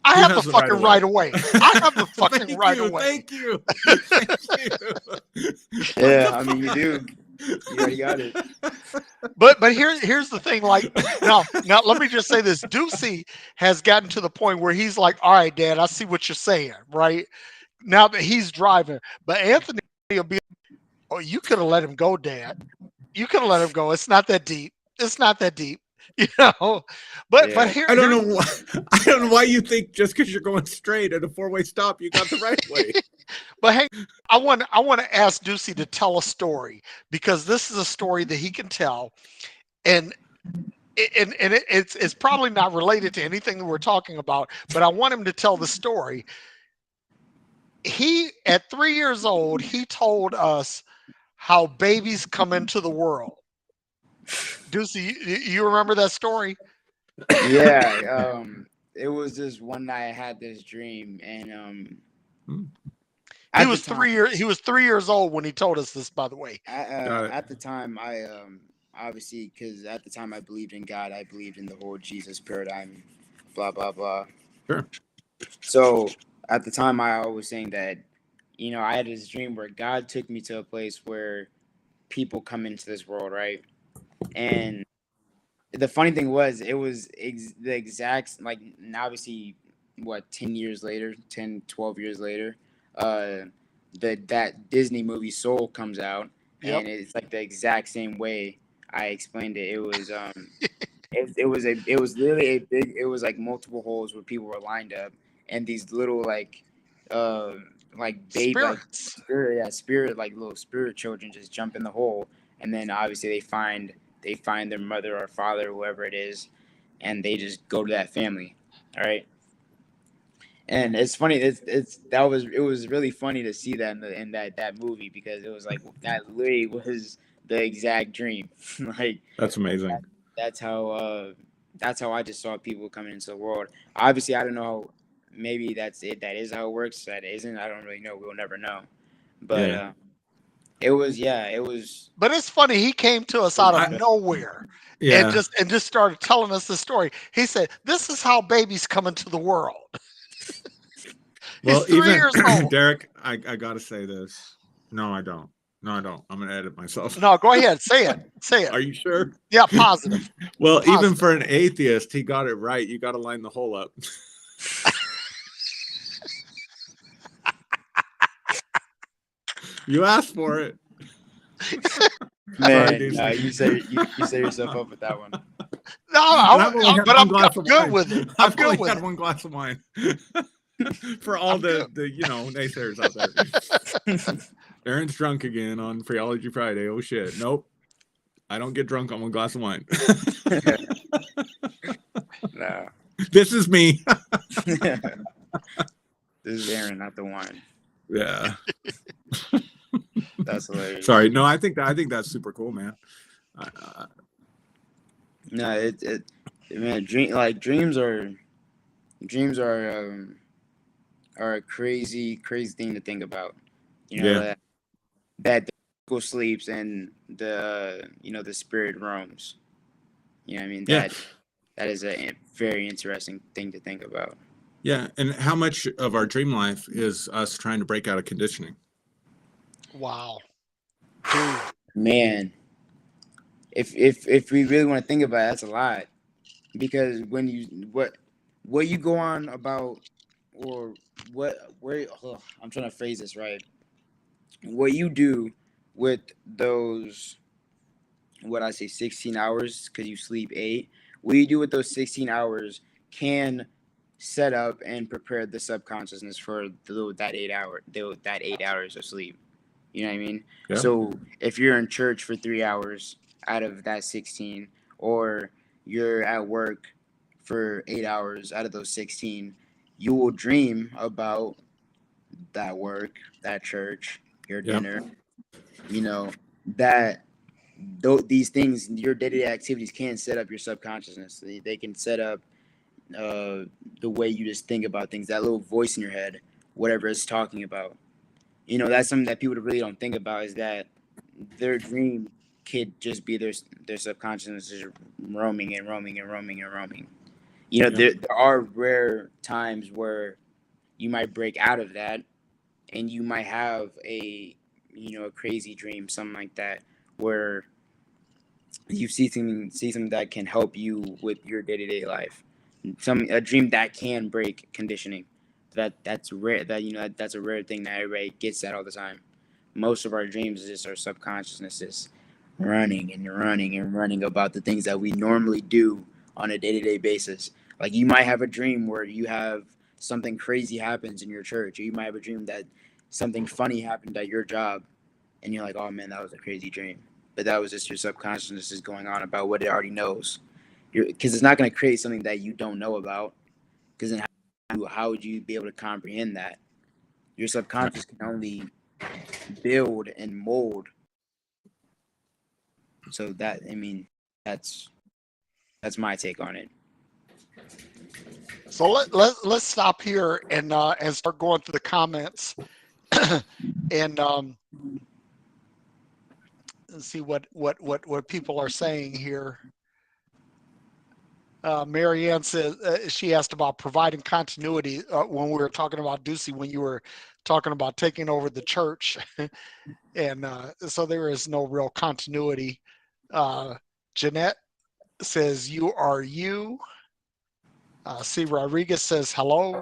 I Who have the has the fucking right of way. I have the fucking Thank right you, of way. Thank you. Thank you. Yeah, I mean, you do. You already got it. But here's the thing. Like now let me just say this. Deucie has gotten to the point where he's like, all right, Dad, I see what you're saying, right? Now that he's driving. But Anthony will be, oh, you could have let him go, Dad. You could have let him go. It's not that deep. It's not that deep. You know, but Yeah. I don't here's know why. I don't know why you think just because you're going straight at a four-way stop, you got the right way. But hey, I want to ask Deucie to tell a story because this is a story that he can tell, and it's probably not related to anything that we're talking about. But I want him to tell the story. He at 3 years old, he told us how babies come into the world. Deucie, you remember that story? Yeah. It was this one night I had this dream, and Hmm, He at the was time, 3 years. He was 3 years old when he told us this. By the way, got it. at the time, I obviously, because at the time I believed in God, I believed in the whole Jesus paradigm, blah blah blah. Sure. So at the time, I was saying that, I had this dream where God took me to a place where people come into this world, right? And the funny thing was, it was the exact, like, obviously, what, 10 years later, 10, 12 years later, uh, that Disney movie Soul comes out, yep. and it's like the exact same way I explained it. It was, it was literally a big, it was like multiple holes where people were lined up, and these little, uh, Spirits. spirit, yeah, spirit, like little spirit children just jump in the hole, and then obviously they find their mother or father, whoever it is, and they just go to that family. All right. And it's funny. It was really funny to see that in that movie, because it was like that literally was the exact dream. Like, That's that, amazing. that's how that's how I just saw people coming into the world. Obviously, I don't know. Maybe that's it. That is how it works. That isn't. I don't really know. We'll never know. But Yeah. it was, yeah. It was. But it's funny. He came to us It was out of I, interesting. nowhere and yeah. just started telling us the story. He said, "This is how babies come into the world." He's Well, three even years old. Derek, I got to say this. No, I don't. No, I don't. I'm going to edit myself. No, go ahead. Say it. Say it. Are you sure? Yeah, positive. Well, even Positive. for an atheist, he got it right. You got to line the hole up. You asked for it. Sorry, Man, Deucie. you set yourself up with that one. No, And I've only had but one glass I'm of good wine. with it. I'm I've good only with had it. one glass of wine. For all I'm good. the naysayers out there. Aaron's drunk again on Freeology Friday. Oh shit. Nope. I don't get drunk on one glass of wine. No. This is me. This is Aaron, not the wine. Yeah. That's hilarious. Sorry. No, I think that's super cool, man. No, man, dreams are a crazy, crazy thing to think about. You know Yeah. that the physical sleeps and the spirit roams. You know what I mean? Yeah. That is a very interesting thing to think about. Yeah. And how much of our dream life is us trying to break out of conditioning? Wow, dude. Man, if we really want to think about it, that's a lot. Because when what you go on about, or I'm trying to phrase this right. What you do with those, what I say, 16 hours, because you sleep 8. What you do with those 16 hours can set up and prepare the subconsciousness for that 8 hours of sleep. You know what I mean? Yeah. So if you're in church for 3 hours out of that 16, or you're at work for 8 hours out of those 16, you will dream about that work, that church, your Yep. dinner, you know, that these things, your day-to-day activities can set up your subconsciousness. They can set up the way you just think about things, that little voice in your head, whatever it's talking about. That's something that people really don't think about, is that their dream could just be their subconsciousness is roaming and roaming and roaming and roaming. Yep. There are rare times where you might break out of that, and you might have a crazy dream, something like that, where you see something that can help you with your day-to-day life, a dream that can break conditioning. That's rare. That's a rare thing that everybody gets that all the time. Most of our dreams is just our subconsciousness is running and running and running about the things that we normally do on a day-to-day basis. Like, you might have a dream where you have something crazy happens in your church, or you might have a dream that something funny happened at your job, and you're like, oh man, that was a crazy dream. But that was just your subconsciousness is going on about what it already knows. Because it's not going to create something that you don't know about. Because then how would you be able to comprehend that? Your subconscious can only build and mold. So that's my take on it. So let's stop here and start going through the comments and see what people are saying here. Marianne says she asked about providing continuity when we were talking about Deucie, when you were talking about taking over the church, and so there is no real continuity. Jeanette says you are you. C. Rodriguez says hello.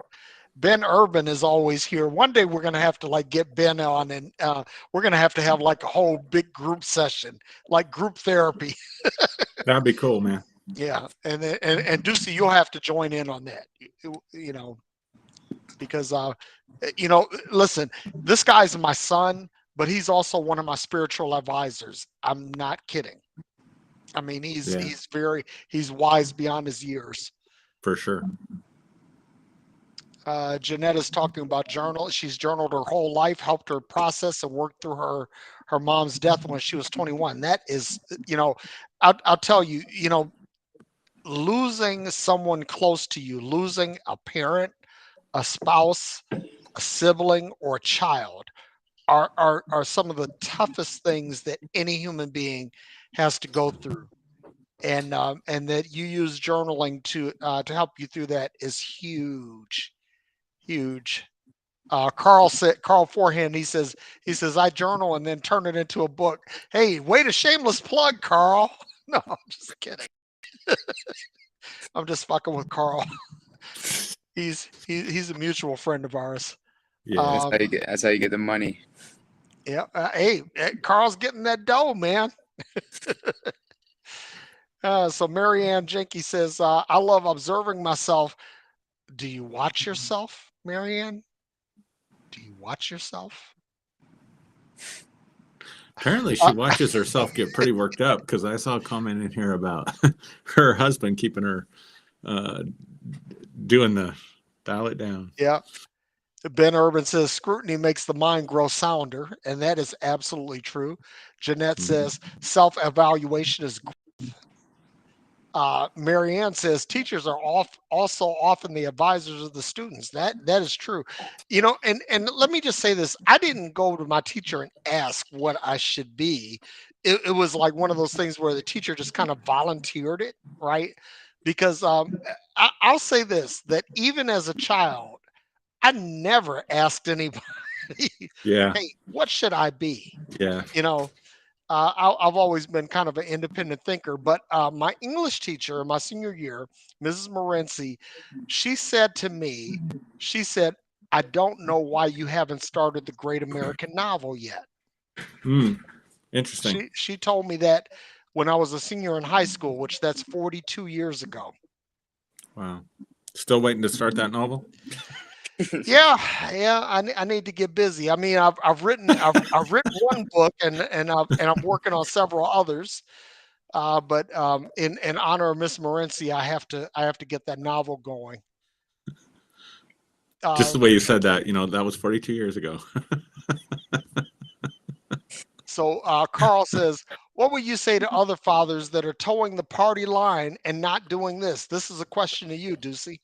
Ben Urban is always here. One day we're gonna have to like get Ben on, and we're gonna have to have like a whole big group session, like group therapy. That'd be cool, man. Yeah, and Deucie, you'll have to join in on that. Because listen, this guy's my son, but he's also one of my spiritual advisors. I'm not kidding. I mean, he's Yeah. he's wise beyond his years. For sure. Jeanetta's talking about journal. She's journaled her whole life, helped her process and work through her mom's death when she was 21. That is, I'll tell you, losing someone close to you, losing a parent, a spouse, a sibling, or a child are some of the toughest things that any human being has to go through. And that you use journaling to help you through that is huge, huge. Carl Forehand, he says I journal and then turn it into a book. Hey, wait, a shameless plug, Carl. No, I'm just kidding. I'm just fucking with Carl. He's a mutual friend of ours. Yeah. That's how you get the money. Yeah. Hey, Carl's getting that dough, man. So Marianne Jenke says, I love observing myself. Do you watch yourself, Marianne? Do you watch yourself? Apparently, she watches herself get pretty worked up, because I saw a comment in here about her husband keeping her doing the dial it down. Yeah. Ben Urban says scrutiny makes the mind grow sounder, and that is absolutely true. Jeanette says self-evaluation is growth. Marianne says teachers are also often the advisors of the students. That is true. And let me just say this. I didn't go to my teacher and ask what I should be. It was like one of those things where the teacher just kind of volunteered it, right? Because I'll say this, that even as a child, I never asked anybody, Yeah. hey, what should I be? Yeah. I've always been kind of an independent thinker, but my English teacher in my senior year, Mrs. Morency, she said to me, she said, I don't know why you haven't started the great American novel yet. Interesting. She told me that when I was a senior in high school, which that's 42 years ago. Wow. Still waiting to start that novel? Yeah, I need to get busy. I mean, I've written one book, and I'm working on several others. But in honor of Miss Morency, I have to get that novel going. Just the way you said that, that was 42 years ago. So Carl says, what would you say to other fathers that are towing the party line and not doing this? This is a question to you, Deucie.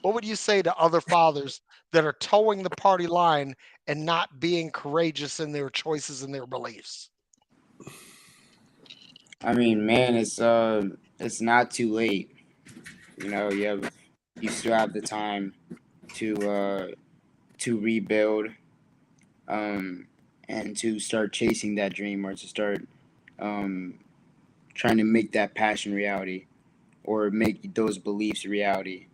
What would you say to other fathers that are towing the party line and not being courageous in their choices and their beliefs? I mean, man, it's not too late. You still have the time to rebuild, um, and to start chasing that dream, or to start um, trying to make that passion reality, or make those beliefs reality.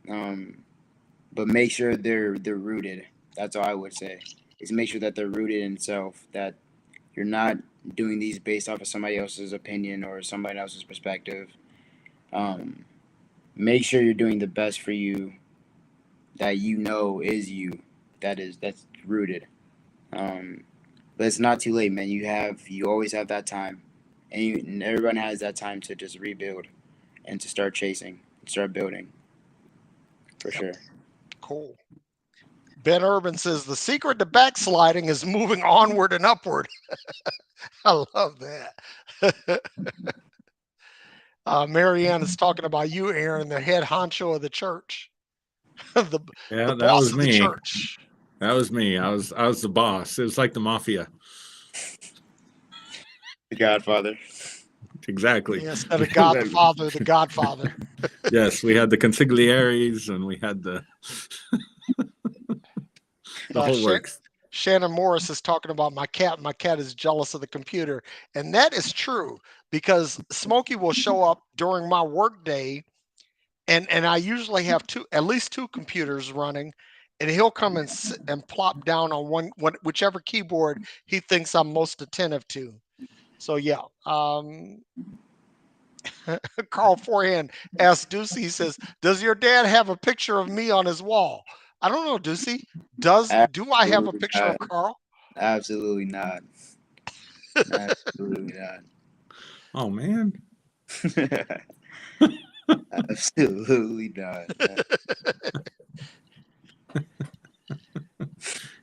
Um, but make sure they're rooted. That's all I would say. Is make sure that they're rooted in self. That you're not doing these based off of somebody else's opinion or somebody else's perspective. Um, Make sure you're doing the best for you, that you know is you. That's rooted. Um, but it's not too late, man. You always have that time, and everyone has that time to just rebuild and to start chasing, start building, for Yep. sure. Cool. Ben Urban says the secret to backsliding is moving onward and upward. I love that. Marianne is talking about you, Aaron, the head honcho of the church, the Yeah, that boss was of the me. church. That was me. I was the boss. It was like the mafia. The Godfather. Exactly. Yeah, instead of God the Father, the Godfather. Yes, we had the consiglieres and we had the whole works. Shannon Morris is talking about my cat. My cat is jealous of the computer. And that is true because Smokey will show up during my work day, and I usually have at least two computers running, and he'll come and sit and plop down on whichever keyboard he thinks I'm most attentive to. So yeah. Carl Forehand asks Deucie, he says, does your dad have a picture of me on his wall? I don't know, Deucie. Do I have a Absolutely picture of not. Carl? Absolutely not. Absolutely Oh man. not. Absolutely not.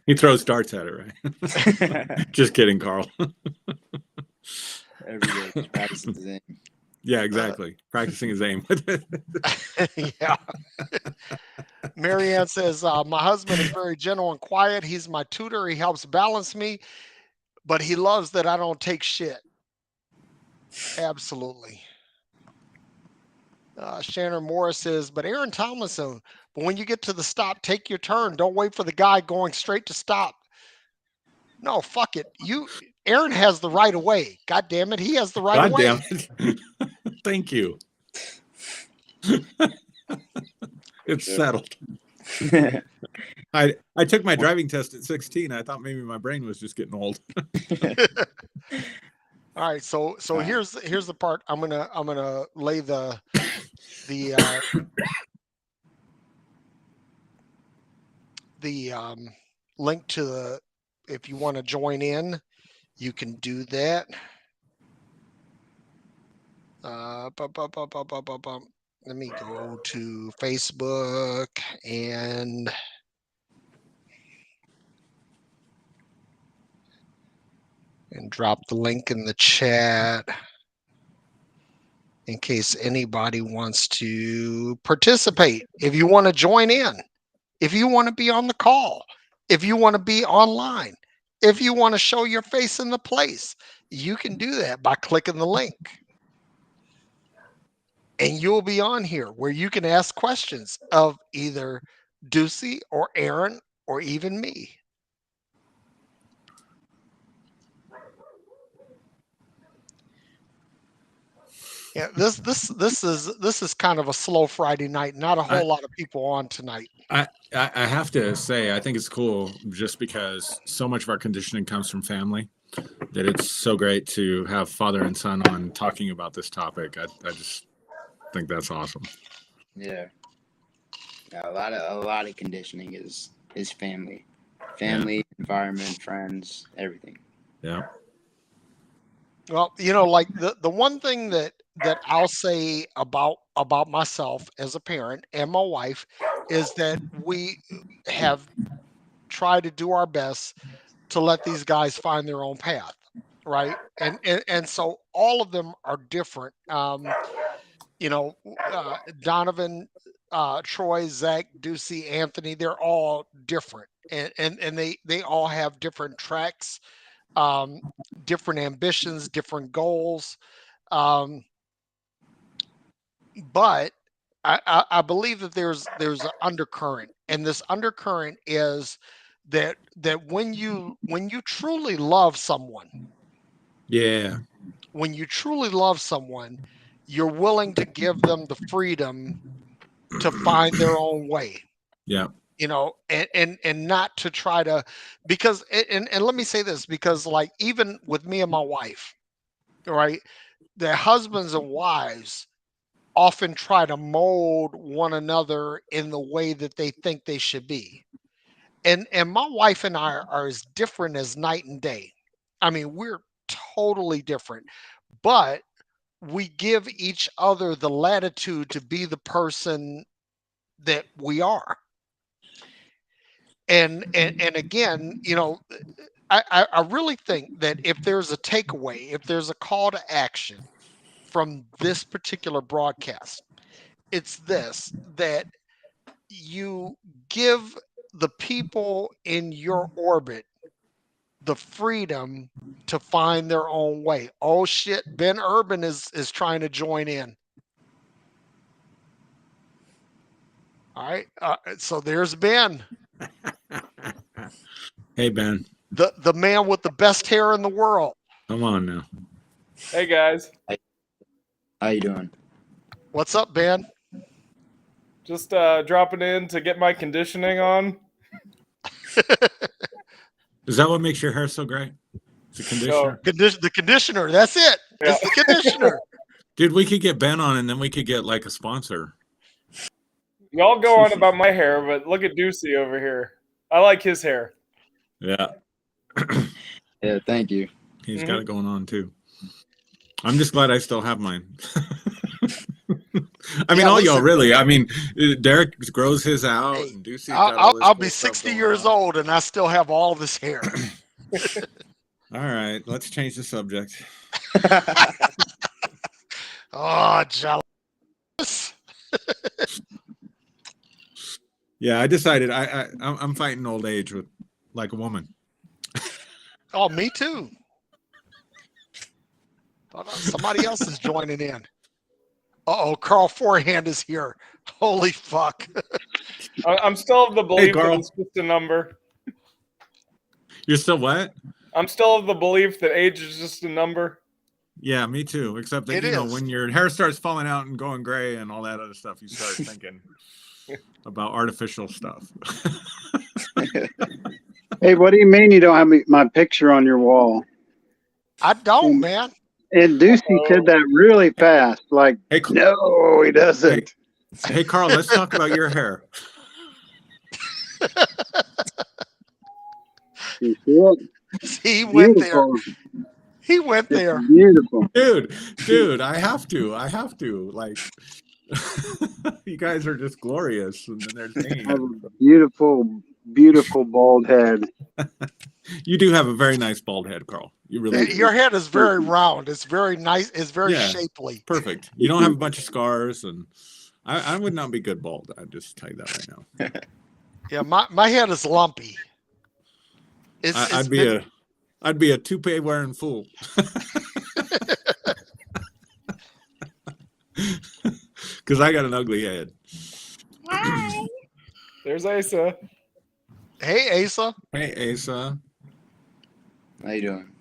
He throws darts at it, right? Just kidding, Carl. Every day, just practicing his aim. Yeah, exactly. Practicing his aim with it. Yeah. Marianne says, my husband is very gentle and quiet. He's my tutor. He helps balance me, but he loves that I don't take shit. Absolutely. Shannon Morris says, but Aaron Tomlinson, but when you get to the stop, take your turn. Don't wait for the guy going straight to stop. No, fuck it. Aaron has the right of way. God damn it. He has the right of God way. damn it. Thank you. It's settled. I took my driving test at 16. I thought maybe my brain was just getting old. All right, so here's the part I'm gonna lay the link to the, if you want to join in, you can do that. Let me go to Facebook and drop the link in the chat in case anybody wants to participate. If you want to join in, if you want to be on the call, if you want to be online, if you want to show your face in the place, you can do that by clicking the link. And you'll be on here where you can ask questions of either Deucie or Aaron or even me. Yeah, this is kind of a slow Friday night. Not a whole lot of people on tonight. I have to say, I think it's cool just because so much of our conditioning comes from family that it's so great to have father and son on talking about this topic. I just think that's awesome. Yeah. A lot of conditioning is family, environment, friends, everything. Yeah. Well, like the one thing that I'll say about myself as a parent and my wife is that we have tried to do our best to let these guys find their own path, right? And so all of them are different. Donovan, Troy, Zach, Deucie, Anthony, they're all different, and they all have different tracks, um, different ambitions, different goals. Um, but I believe that there's an undercurrent, and this undercurrent is that when you truly love someone, Yeah. when you truly love someone, you're willing to give them the freedom to find their own way. Yeah. And not to try to, because and let me say this, because like even with me and my wife, right, the husbands and wives often try to mold one another in the way that they think they should be. And my wife and I are as different as night and day. I mean, we're totally different, but we give each other the latitude to be the person that we are. And again, I really think that if there's a takeaway, if there's a call to action from this particular broadcast, it's this: that you give the people in your orbit the freedom to find their own way. Oh shit, Ben Urban is trying to join in. All right, so there's Ben, Hey, Ben. the man with the best hair in the world. Come on now. Hey guys, How you doing? What's up, Ben? just dropping in to get my conditioning on. Is that what makes your hair so great? The conditioner? The conditioner. That's it. Yeah. It's the conditioner. Dude, we could get Ben on and then we could get like a sponsor. Y'all go on about my hair, but look at Deucie over here. I like his hair. Yeah. Yeah, thank you. He's got it going on too. I'm just glad I still have mine. I mean, all y'all really. I mean, Derrick grows his out, Hey, and Deucie's got all this I'll cool be stuff 60 going years on. old and I still have all this hair. All right, let's change the subject. Oh, jealous. Yeah, I decided I'm fighting old age with like a woman. Oh, me too. Hold on, somebody else is joining in. Uh-oh, Carl Forehand is here. Holy fuck. I'm still of the belief that Carl. it's just a number. You're still what? I'm still of the belief that age is just a number. Yeah, me too. Except that, It you know, is. when your hair starts falling out and going gray and all that other stuff, you start thinking about artificial stuff. Hey, what do you mean you don't have my picture on your wall? I don't, man. And Deucie said that really fast. Like, Hey, no, he doesn't. Hey, Carl, let's talk about your hair. You see it? He went there. Beautiful. He went It's there. beautiful. Dude, I have to. Like, you guys are just glorious. And then there's me. I have a beautiful bald head. You do have a very nice bald head, Carl. You really do. Your head is very round. It's very nice. It's very Yeah. shapely. Perfect. You don't have a bunch of scars, and I would not be good bald. I'd just tell you that right now. Yeah, my head is lumpy. I'd be a toupee wearing fool. Because I got an ugly head. There's Asa. Hey, Asa. Hey, Asa. How you doing?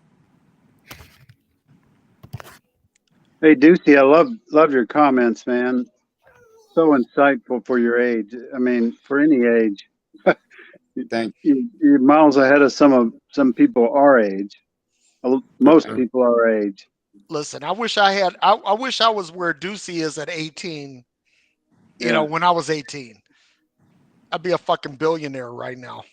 Hey, Deucie, I love your comments, man. So insightful for your age. I mean, for any age. Thank You're miles ahead of some people our age. Most people our age. Listen, I wish I had. I wish I was where Deucie is at 18. You know, Yeah. when I was 18, I'd be a fucking billionaire right now.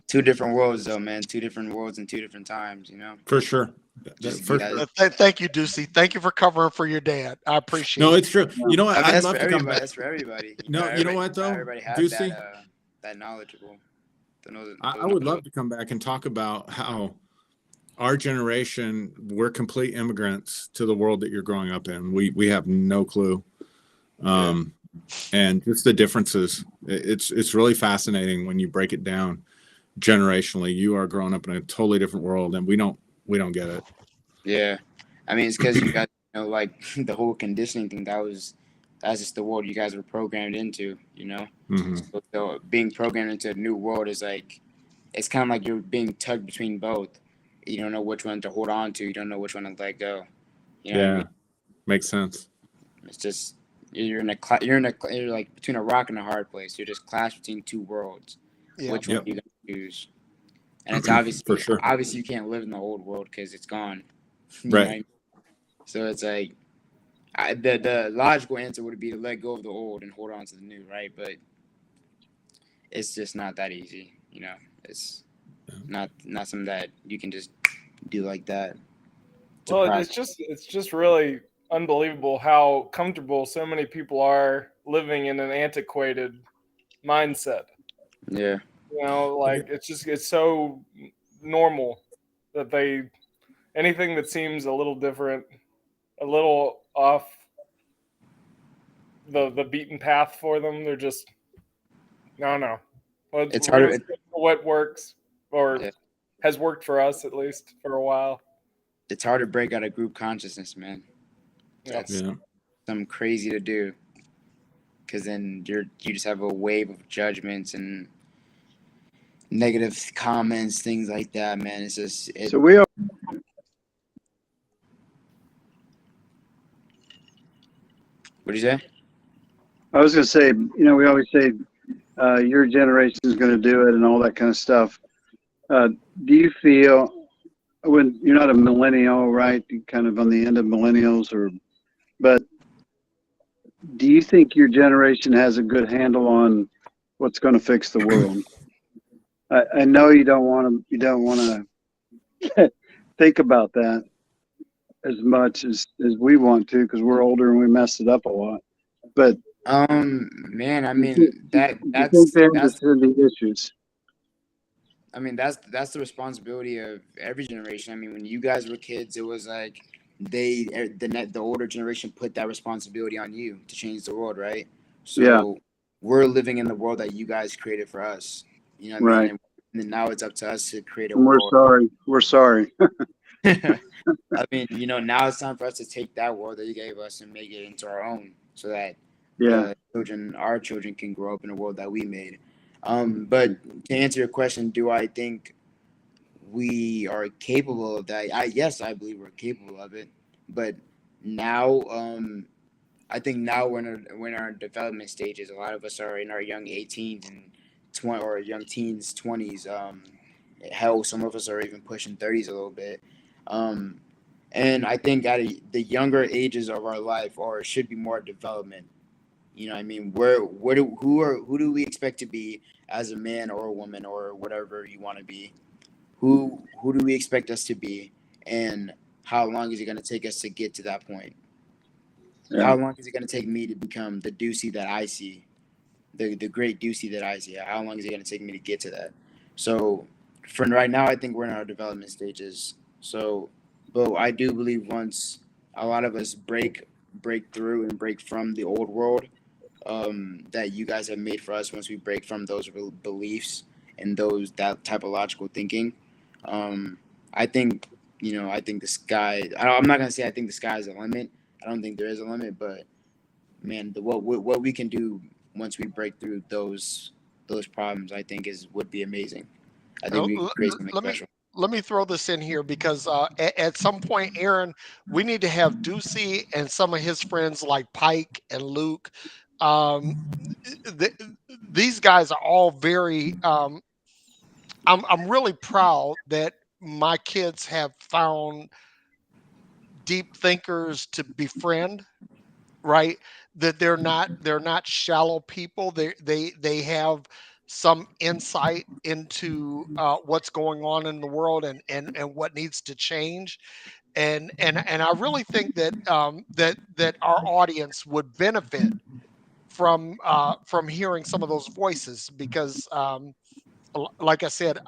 Two different worlds, though, man. Two different worlds and two different times. You know. For sure. Just For yeah. sure. Thank you, Deucie. Thank you for covering for your dad. I appreciate No, it. it's true. Yeah. You know what? I mean, I'd that's love for to come everybody. back. That's for everybody. No, you know what Not though, everybody has Deucey? that knowledgeable. To know I would love to come back and talk about how our generation, we're complete immigrants to the world that you're growing up in. We have no clue. And just the differences. It's really fascinating when you break it down generationally. You are growing up in a totally different world, and we don't get it. Yeah, I mean, it's because you guys, like the whole conditioning thing. That's just the world you guys were programmed into. Mm-hmm. So being programmed into a new world is like, it's kind of like you're being tugged between both. You don't know which one to hold on to. You don't know which one to let go. You know what I Yeah, mean? makes sense. It's just you're like between a rock and a hard place. You're just clashed between two worlds. Yeah. Which one you gonna choose? And it's For sure. obviously you can't live in the old world because it's gone. You know Right. what I mean? So it's like the logical answer would be to let go of the old and hold on to the new, right? But it's just not that easy. It's not something that you can just do like that. Well, it's just really unbelievable how comfortable so many people are living in an antiquated mindset. Yeah. Like it's so normal that anything that seems a little different, a little off the beaten path for them, they're just no. Well, It's we're harder. gonna stick to what works or Yeah. has worked for us at least for a while. It's hard to break out of group consciousness, man. Yeah. That's Yeah. something crazy to do. Because then you just have a wave of judgments and negative comments, things like that, man. It's just So we are, What do you say? I was going to say, we always say your generation is going to do it and all that kind of stuff. Do you feel when you're not a millennial, right? You're kind of on the end of millennials, but do you think your generation has a good handle on what's going to fix the world? I know you don't want to think about that as much as we want to because we're older and we messed it up a lot. But Man, I you mean think they understand the issues? I mean that's the responsibility of every generation. I mean, when you guys were kids, it was like the older generation put that responsibility on you to change the world, right? So Yeah. we're living in the world that you guys created for us. You know what I Right. mean? And then now it's up to us to create a And we're world. sorry. We're sorry. I mean, now it's time for us to take that world that you gave us and make it into our own, so that Yeah. our children, can grow up in a world that we made. But to answer your question, do I think we are capable of that? Yes, I believe we're capable of it. But now, I think now we're in our development stages. A lot of us are in our young 18s and 20 or young teens, 20s. Hell, some of us are even pushing 30s a little bit. Um, and I think the younger ages of our life should be more development. You know, what I mean, who do we expect to be as a man or a woman or whatever you want to be? Who do we expect us to be, and how long is it going to take us to get to that point? Yeah. How long is it going to take me to become the Deucie that I see, the great Deucie that I see? How long is it going to take me to get to that? So, for right now, I think we're in our development stages. So, but I do believe once a lot of us break through and break from the old world, that you guys have made for us, once we break from those beliefs and that type of logical thinking, I think I think the sky. I'm not gonna say I think the sky is the limit. I don't think there is a limit, but man, what we can do once we break through those problems, I think would be amazing. I think we can create something Let me special. throw this in here because at some point, Aaron, we need to have Deucie and some of his friends like Pike and Luke. Um, th- these guys are all very. I'm really proud that my kids have found deep thinkers to befriend, right? That they're not shallow people. They have some insight into what's going on in the world, and what needs to change. And I really think that that our audience would benefit from hearing some of those voices, because like I said,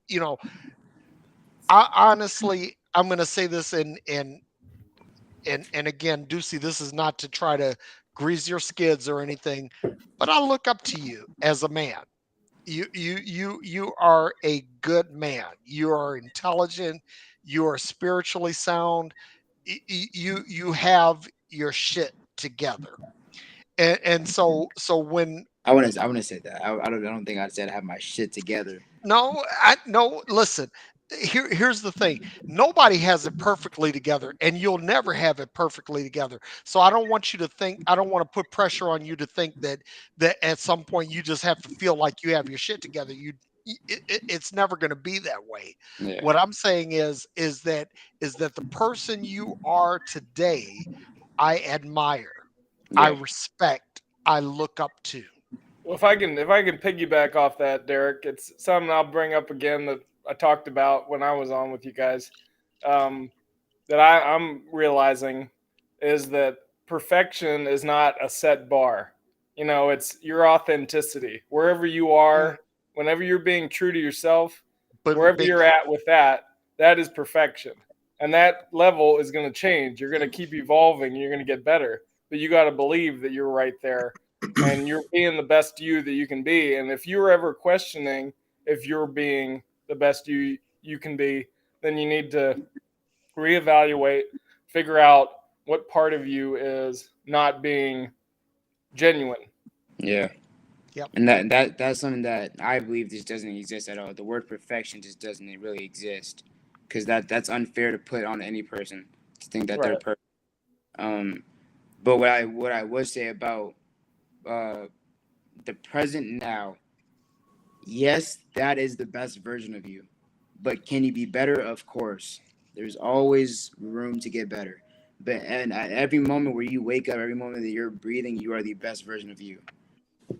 you know, I honestly, I'm going to say this, and again, Deucie, this is not to try to grease your skids or anything, but I look up to you as a man. You are a good man. You are intelligent. You are spiritually sound. You have your shit together. And so when I want to say that. I don't think I said I have my shit together. no, no, listen. Here's the thing. Nobody has it perfectly together, and you'll never have it perfectly together. So I don't want you to think, I don't want to put pressure on you to think that at some point you just have to feel like you have your shit together. It's never going to be that way. Yeah. What I'm saying is that the person you are today, I admire, I Yeah. respect, I look up to. Well, if I can piggyback off that, Derek, it's something I'll bring up again that I talked about when I was on with you guys. Um, that I'm realizing is that perfection is not a set bar. It's your authenticity. Wherever you Mm, are, whenever you're being true to yourself, but wherever big you're at with that, that is perfection. And that level is going to change. You're going to keep evolving. You're going to get better. But you got to believe that you're right there and you're being the best you that you can be. And if you're ever questioning if you're being the best you can be, then you need to reevaluate, figure out what part of you is not being genuine. Yeah. Yep. And that's something that I believe just doesn't exist at all. The word perfection just doesn't really exist, because that's unfair to put on any person to think that they're Right. perfect. Um, but what I would say about uh, the present now, yes, that is the best version of you. But can you be better? Of course. There's always room to get better. But and at every moment where you wake up, every moment that you're breathing, you are the best version of you.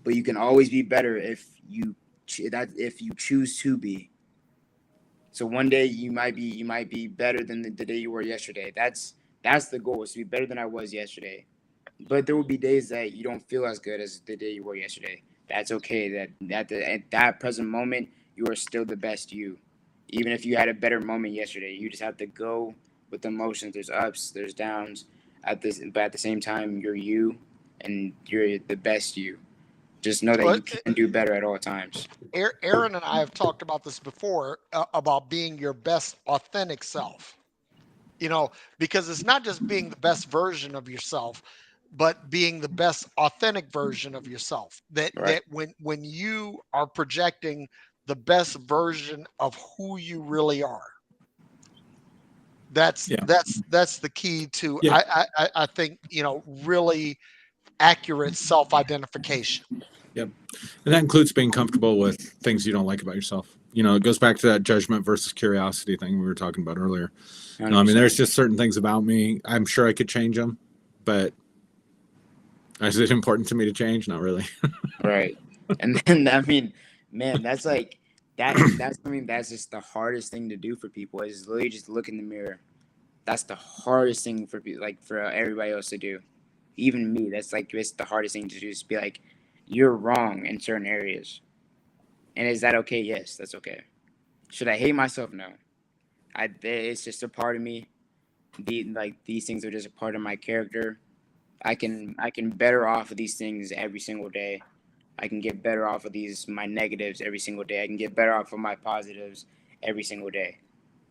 But you can always be better if you choose to be. So one day you might be better than the day you were yesterday. That's the goal, is to be better than I was yesterday. But there will be days that you don't feel as good as the day you were yesterday. That's okay. At that present moment, you are still the best you. Even if you had a better moment yesterday, you just have to go with the emotions. There's ups, there's downs. But at the same time, you're you, and you're the best you. Just know that But you can do better at all times. Aaron and I have talked about this before, about being your best authentic self. You know, because it's not just being the best version of yourself, but being the best authentic version of yourself. That Right. that when you are projecting the best version of who you really are, that's Yeah. that's that's the key to, Yeah. I think, really accurate self-identification. Yep. And that includes being comfortable with things you don't like about yourself. It goes back to that judgment versus curiosity thing we were talking about earlier. I mean, 100%. there's just certain things about me. I'm sure I could change them, but is it important to me to change? Not really. Right. And then I mean, man, that's something that's just the hardest thing to do for people, is literally just look in the mirror. That's the hardest thing for people, like for everybody else to do. Even me, that's like it's the hardest thing to do, is be like, you're wrong in certain areas. And is that okay? Yes, that's okay. Should I hate myself? No. It's just a part of me. These things are just a part of my character. I can better off of these things every single day. I can get better off of these my negatives every single day. I can get better off of my positives every single day.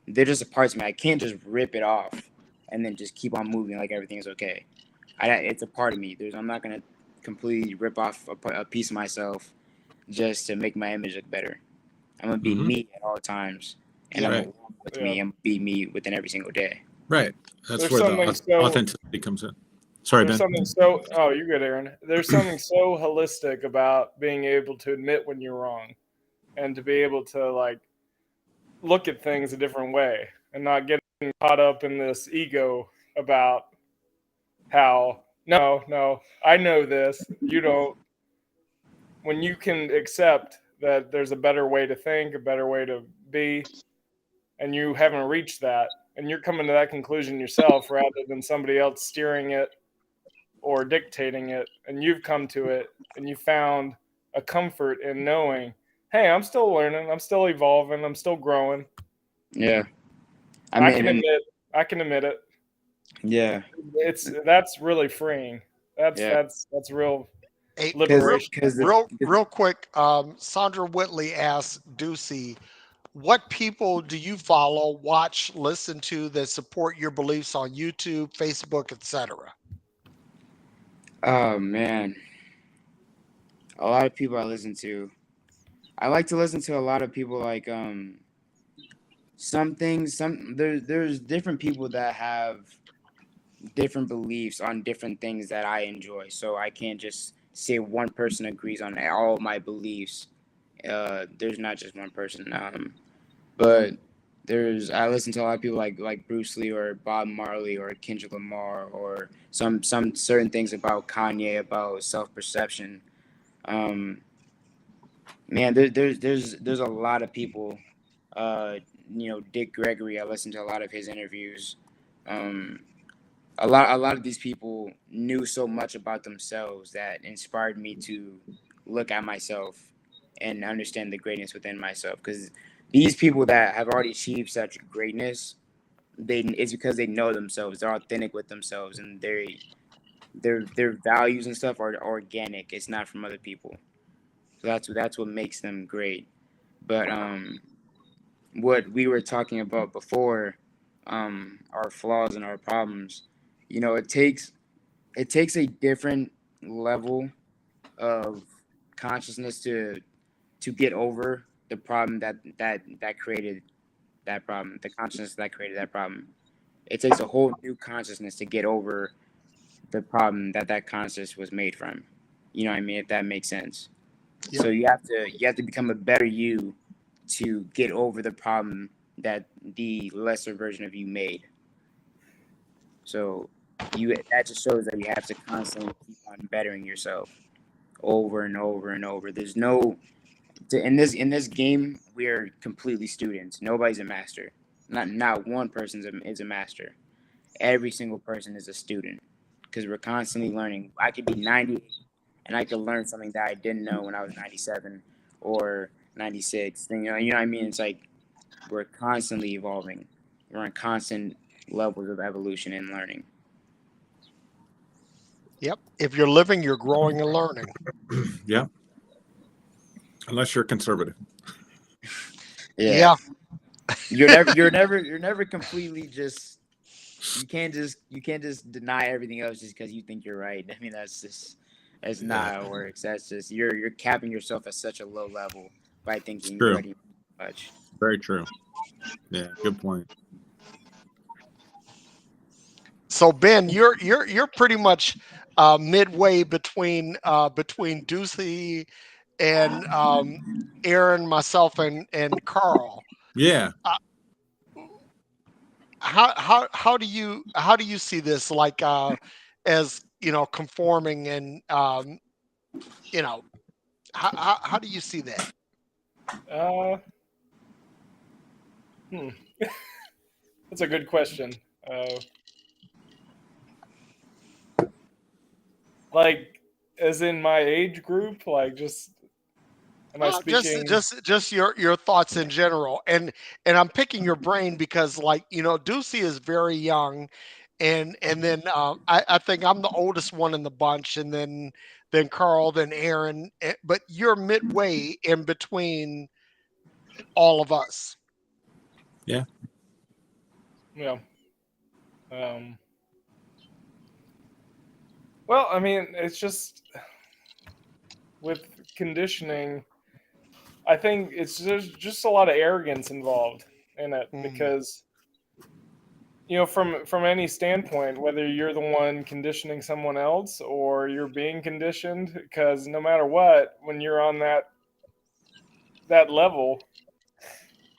They're just a part of me. I can't just rip it off and then just keep on moving like everything's okay. It's a part of me. I'm not gonna completely rip off a piece of myself just to make my image look better. I'm gonna be Hmm. me at all times, and Yep. I'm Right. gonna walk with Yeah. me and be me within every single day. Right. That's There's where the something so authenticity comes in. Sorry, there's Ben. something so oh, you're good, Aaron. There's something so holistic about being able to admit when you're wrong and to be able to look at things a different way and not getting caught up in this ego about how no, I know this, you don't. When you can accept that there's a better way to think, a better way to be, and you haven't reached that, and you're coming to that conclusion yourself rather than somebody else steering it or dictating it, and you've come to it and you found a comfort in knowing, hey, I'm still learning, I'm still evolving, I'm still growing. Yeah. I can admit it. Yeah. That's really freeing. That's real Hey, liberation. real quick, Sandra Whitley asks Deucie, what people do you follow, watch, listen to that support your beliefs on YouTube, Facebook, etc.? Oh man, a lot of people I listen to. I like to listen to a lot of people like there's different people that have different beliefs on different things that I enjoy. So I can't just say one person agrees on all of my beliefs. There's not just one person. But I listen to a lot of people like Bruce Lee or Bob Marley or Kendrick Lamar or some certain things about Kanye about self-perception. Um, Man, there's a lot of people. Dick Gregory. I listened to a lot of his interviews. Um, a lot of these people knew so much about themselves that inspired me to look at myself and understand the greatness within myself. Because these people that have already achieved such greatness, it's because they know themselves. They're authentic with themselves, and their values and stuff are organic. It's not from other people. So that's what makes them great. But what we were talking about before, our flaws and our problems, it takes a different level of consciousness to get over the problem that created that problem, the consciousness that created that problem. It takes a whole new consciousness to get over the problem that consciousness was made from. You know what I mean? If that makes sense. Yep. So you have to become a better you to get over the problem that the lesser version of you made. So that just shows that you have to constantly keep on bettering yourself over and over and over. There's no in this game we are completely students. Nobody's a master. Not one person is a master. Every single person is a student because we're constantly learning. I could be 90 and I could learn something that I didn't know when I was 97 or 96. You know what I mean? It's like we're constantly evolving. We're on constant levels of evolution and learning. Yep. If you're living, you're growing and learning. Yeah. Unless you're conservative. Yeah. You're never completely just. You can't just deny everything else just because you think you're right. I mean, that's not how it works. That's just you're capping yourself at such a low level by thinking you already know much. Very true. Yeah, good point. So Ben, you're pretty much midway between Deucie and Aaron, myself, and Carl. Yeah. How do you see this, like, as conforming, and you know how do you see that? That's a good question. Like, as in my age group, like, just am I speaking? Just your thoughts in general, and I'm picking your brain because, like, Deucie is very young, and then I think I'm the oldest one in the bunch, and then Carl, then Aaron, but you're midway in between all of us. Yeah. Yeah. Well, I mean, it's just with conditioning. I think there's just a lot of arrogance involved in it because, from any standpoint, whether you're the one conditioning someone else or you're being conditioned, because no matter what, when you're on that level,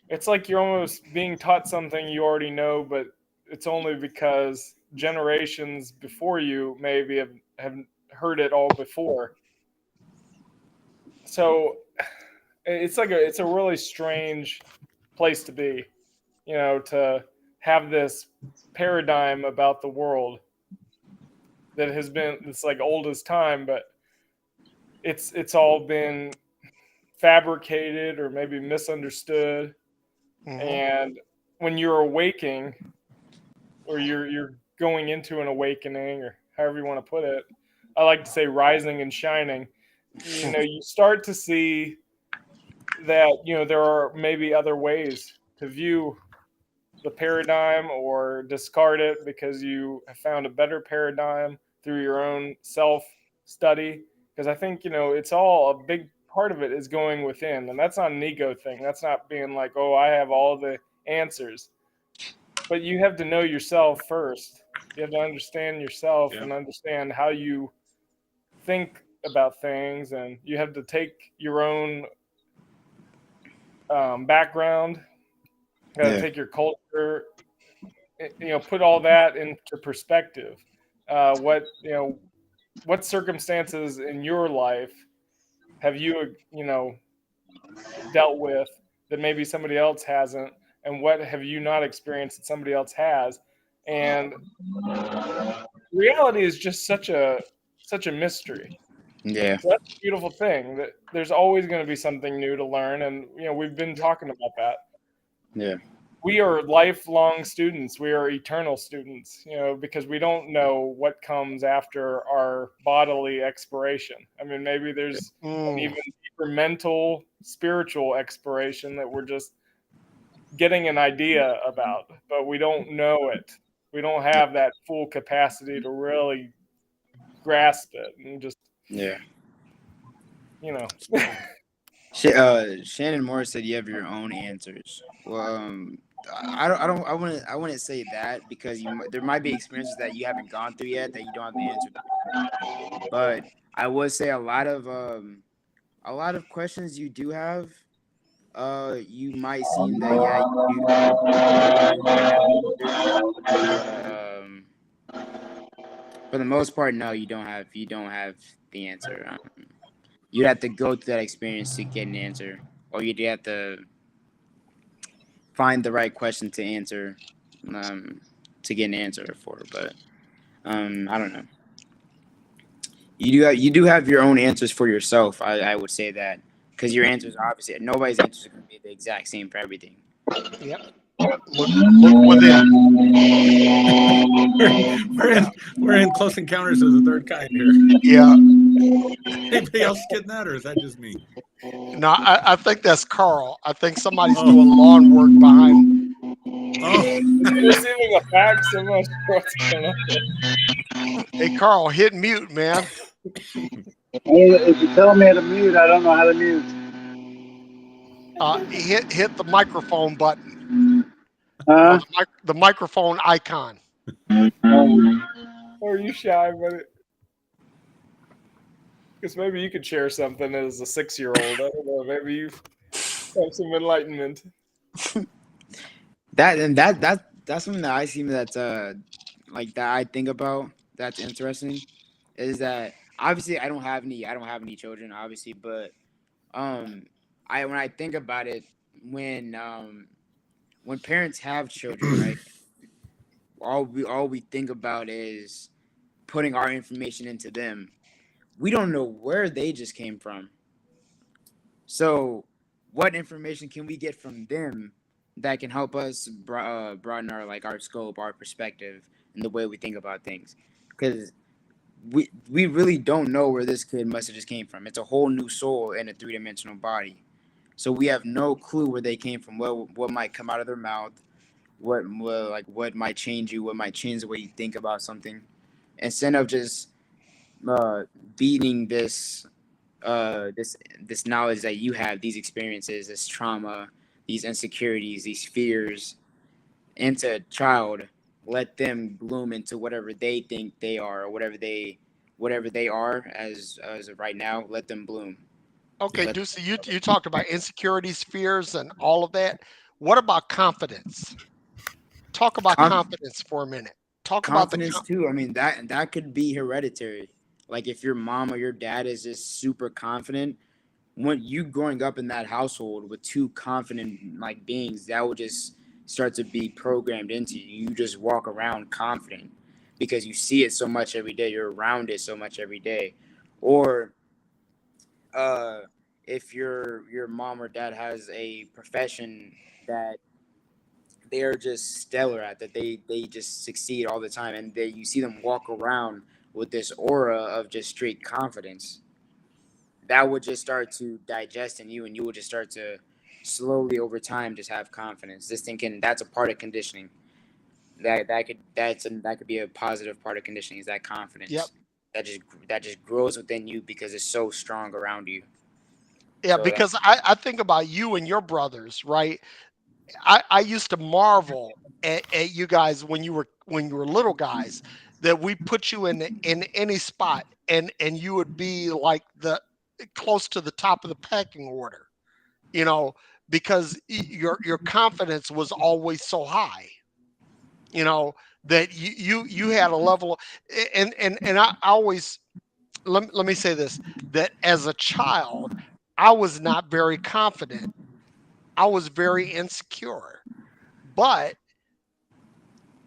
it's like you're almost being taught something you already know, but it's only because generations before you maybe have heard it all before. So it's a really strange place to be, to have this paradigm about the world that has been, it's like old as time, but it's all been fabricated or maybe misunderstood. And when you're awaking, or you're going into an awakening, or however you want to put it, I like to say rising and shining. You start to see that there are maybe other ways to view the paradigm, or discard it because you have found a better paradigm through your own self study. Because I think it's all, a big part of it is going within, and that's not an ego thing. That's not being like, oh, I have all the answers. But you have to know yourself first. You have to understand yourself and understand how you think about things, and you have to take your own background, you got to take your culture, put all that into perspective. What circumstances in your life have you dealt with that maybe somebody else hasn't, and what have you not experienced that somebody else has? And reality is just such a mystery. Yeah. So that's a beautiful thing, that there's always going to be something new to learn, and we've been talking about that. Yeah. We are lifelong students. We are eternal students, because we don't know what comes after our bodily expiration. I mean, maybe there's an even deeper mental, spiritual expiration that we're just getting an idea about, but we don't know it. We don't have that full capacity to really grasp it, and just Shannon Moore said you have your own answers. Well, I wouldn't say that, because there might be experiences that you haven't gone through yet that you don't have the answer to. But I would say a lot of questions you do have, you might seem that for the most part, no, you don't have the answer. You'd have to go through that experience to get an answer, or you'd have to find the right question to answer, to get an answer for. But I don't know. You do have your own answers for yourself. I would say that, because your answers are obviously, nobody's answers are going to be the exact same for everything. Yep. Look within. We're in Close Encounters of the Third Kind here. Yeah. Anybody else getting that, or is that just me? No, I think that's Carl. I think somebody's doing lawn work behind. Receiving a fax. I'm not sure what's going on. Hey, Carl, hit mute, man. If you tell me how to mute, I don't know how to mute. Hit the microphone button. The microphone icon. Are you shy, buddy? Because maybe you could share something as a 6-year-old. I don't know. Maybe you have some enlightenment. That's something that I see that's like that I think about. That's interesting. Is that obviously I don't have any children, obviously, but when I think about it, when parents have children, right, all we think about is putting our information into them. We don't know where they just came from. So what information can we get from them that can help us broaden our scope, our perspective, and the way we think about things? Because we really don't know where this kid must have just came from. It's a whole new soul in a 3-dimensional body. So we have no clue where they came from, what might come out of their mouth, what might change you, what might change the way you think about something. Instead of just beating this knowledge that you have, these experiences, this trauma, these insecurities, these fears, into a child, let them bloom into whatever they think they are, or whatever they are as of right now. Let them bloom. Okay, Deucie, you talked about insecurities, fears, and all of that. What about confidence? Talk about confidence for a minute. Talk about the confidence too. I mean, that could be hereditary. Like if your mom or your dad is just super confident, when you growing up in that household with two confident like beings, that will just start to be programmed into you. You just walk around confident because you see it so much every day. You're around it so much every day. Or uh, if your mom or dad has a profession that they are just stellar at, that they just succeed all the time, and you see them walk around with this aura of just straight confidence, that would just start to digest in you, and you would just start to slowly over time just have confidence. This thinking that's a part of conditioning. That could be a positive part of conditioning, is that Yep. confidence that just grows within you because it's so strong around you. Yeah, So that, because I think about you and your brothers, right? I used to marvel at you guys when you were little guys, that we put you in any spot and you would be like the close to the top of the pecking order, you know, because your confidence was always so high, you know, that you had a level of, and I always, let me say this, that as a child I was not very confident. I was very insecure. But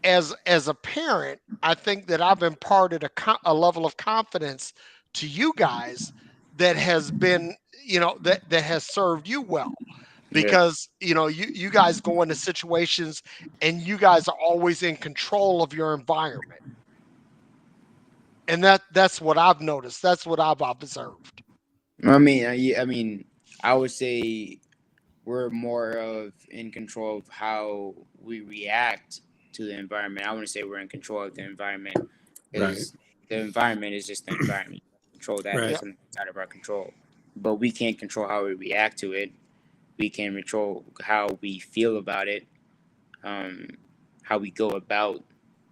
as a parent, I think that I've imparted a level of confidence to you guys that has been, that has served you well, yeah. because you guys go into situations and you guys are always in control of your environment, and that's what I've noticed. That's what I've observed. I mean, I would say we're more of in control of how we react to the environment. I wouldn't say we're in control of the environment Right. because the environment is just the environment. Control that. Right. That's Yep. something out of our control. But we can't control how we react to it. We can control how we feel about it, um, how we go about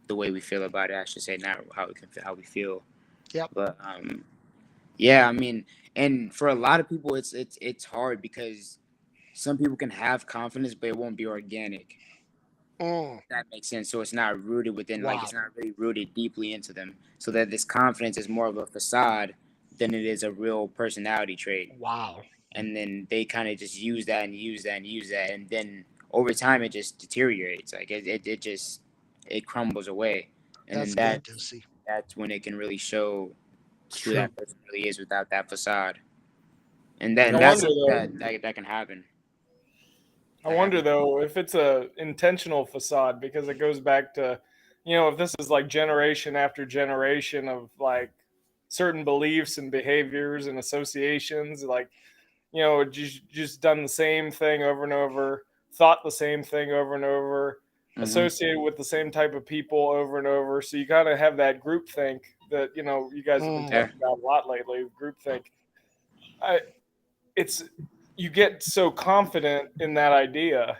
the way we feel about it. I should say, not how we feel. Yep. But yeah, I mean, and for a lot of people, it's hard because some people can have confidence, but it won't be organic. Mm, That makes sense. So it's not rooted within, like wow. it's not really rooted deeply into them. So that this confidence is more of a facade than it is a real personality trait. Wow. And then they kind of just use that and use that and use that, and then over time it just deteriorates. Like it just it crumbles away, and then That's good, Deucie. that's when it can really show It's who true. that person really is without that facade. And Yeah. I that's wonder something though. that can happen. I That wonder happens. though if it's a intentional facade, because it goes back to, if this is like generation after generation of like certain beliefs and behaviors and associations, like, just done the same thing over and over, thought the same thing over and over, Hmm. associated with the same type of people over and over. So you kind of have that group think that, you guys have been Mm, Yeah. talking about a lot lately, group think. I, it's, you get so confident in that idea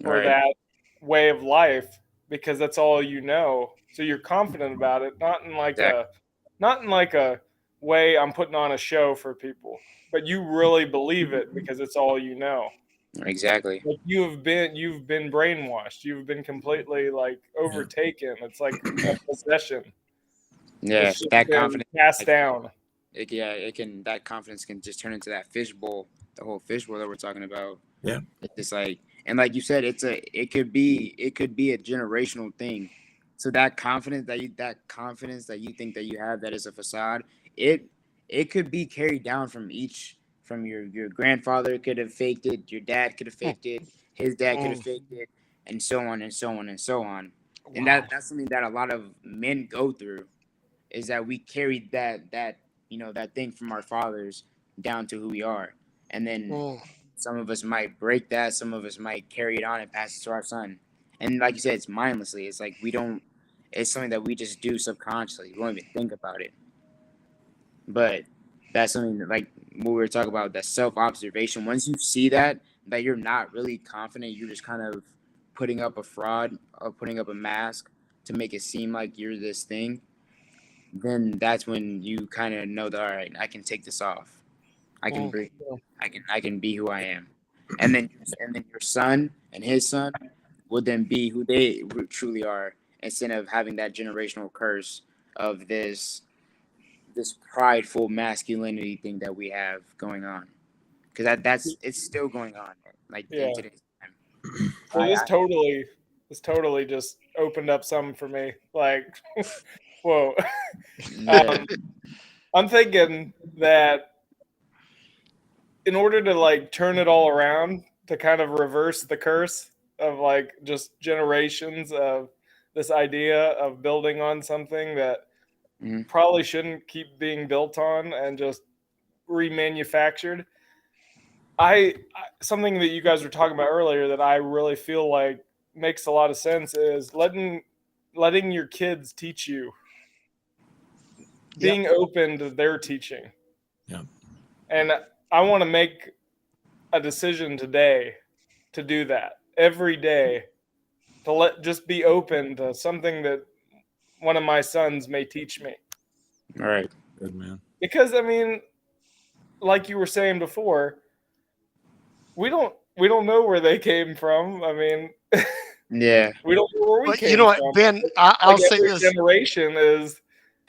or Right. that way of life because that's all you know. So you're confident about it, Exactly. not in like a way I'm putting on a show for people, but you really believe it because it's all you know. Exactly. Like you've been brainwashed. You've been completely like Yeah. overtaken. It's like a possession. Yeah. It's just That been confidence. cast Like, down. yeah, it can. That confidence can just turn into that fishbowl. The whole fishbowl that we're talking about. Yeah. It's just like, and like you said, it could be a generational thing. So that confidence that you think that you have, that is a facade. It it could be carried down from your grandfather could have faked it, your dad could have mm, faked it, his dad could have mm. faked it, and so on and so on and so on. And Wow. that's something that a lot of men go through, is that we carried that thing from our fathers down to who we are, and then Mm, some of us might break that, some of us might carry it on and pass it to our son. And like you said, it's mindlessly. It's like we don't. It's something that we just do subconsciously. We won't even think about it. But that's something that, like what we were talking about, that self observation. Once you see that you're not really confident, you're just kind of putting up a fraud or putting up a mask to make it seem like you're this thing. Then that's when you kind of know that, all right, I can take this off. I can mm. breathe. I can be who I am. And then your son and his son would then be who they truly are. instead of having that generational curse of this prideful masculinity thing that we have going on, because that's it's still going on, like in Yeah. today's time. So this totally just opened up something for me. Like, whoa. Yeah. I'm thinking that in order to like turn it all around, to kind of reverse the curse of like just generations of this idea of building on something that Mhm. probably shouldn't keep being built on and just remanufactured. Something that you guys were talking about earlier that I really feel like makes a lot of sense is letting your kids teach you, being open to their teaching. Yeah. And I want to make a decision today to do that every day, to just be open to something that one of my sons may teach me. All right. Good man. Because I mean, like you were saying before, we don't know where they came from. I mean, Yeah. we don't know where we But came you know what, from. Ben, Like I'll say every this: generation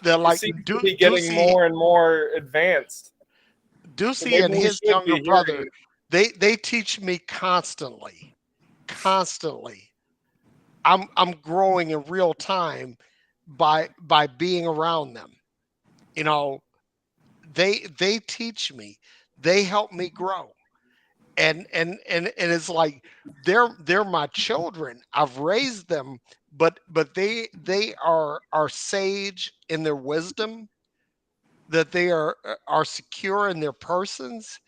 that like seems to be getting Deucie, more and more advanced. So Deucie and maybe we his should younger be brother, hearing. they teach me constantly. I'm growing in real time by being around them. You know, they teach me, they help me grow. And it's like they're my children. I've raised them, but they are sage in their wisdom, that they are secure in their persons,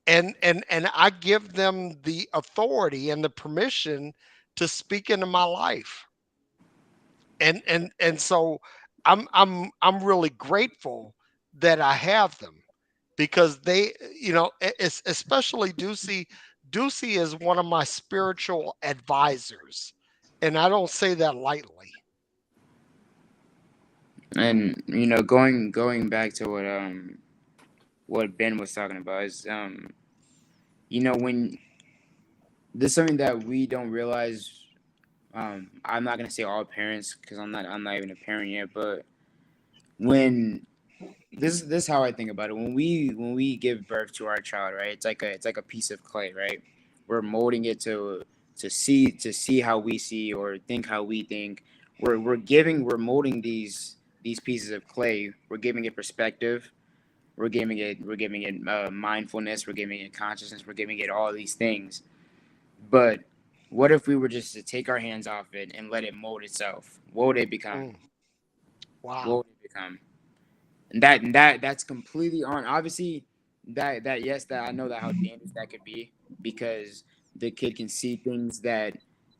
and I give them the authority and the permission to speak into my life. And so I'm really grateful that I have them, because they, especially Deucie is one of my spiritual advisors, and I don't say that lightly. And going back to what Ben was talking about is when there's something that we don't realize. I'm not gonna say all parents because I'm not even a parent yet, but when this is how I think about it. When we give birth to our child, right? It's like a piece of clay, right? We're molding it to see how we see or think how we think. We're molding these pieces of clay. We're giving it perspective. We're giving it mindfulness. We're giving it consciousness. We're giving it all these things. But what if we were just to take our hands off it and let it mold itself? What would it become? Mm, wow. What would it become? And that's completely on. Obviously, that yes, that I know that how dangerous that could be, because the kid can see things that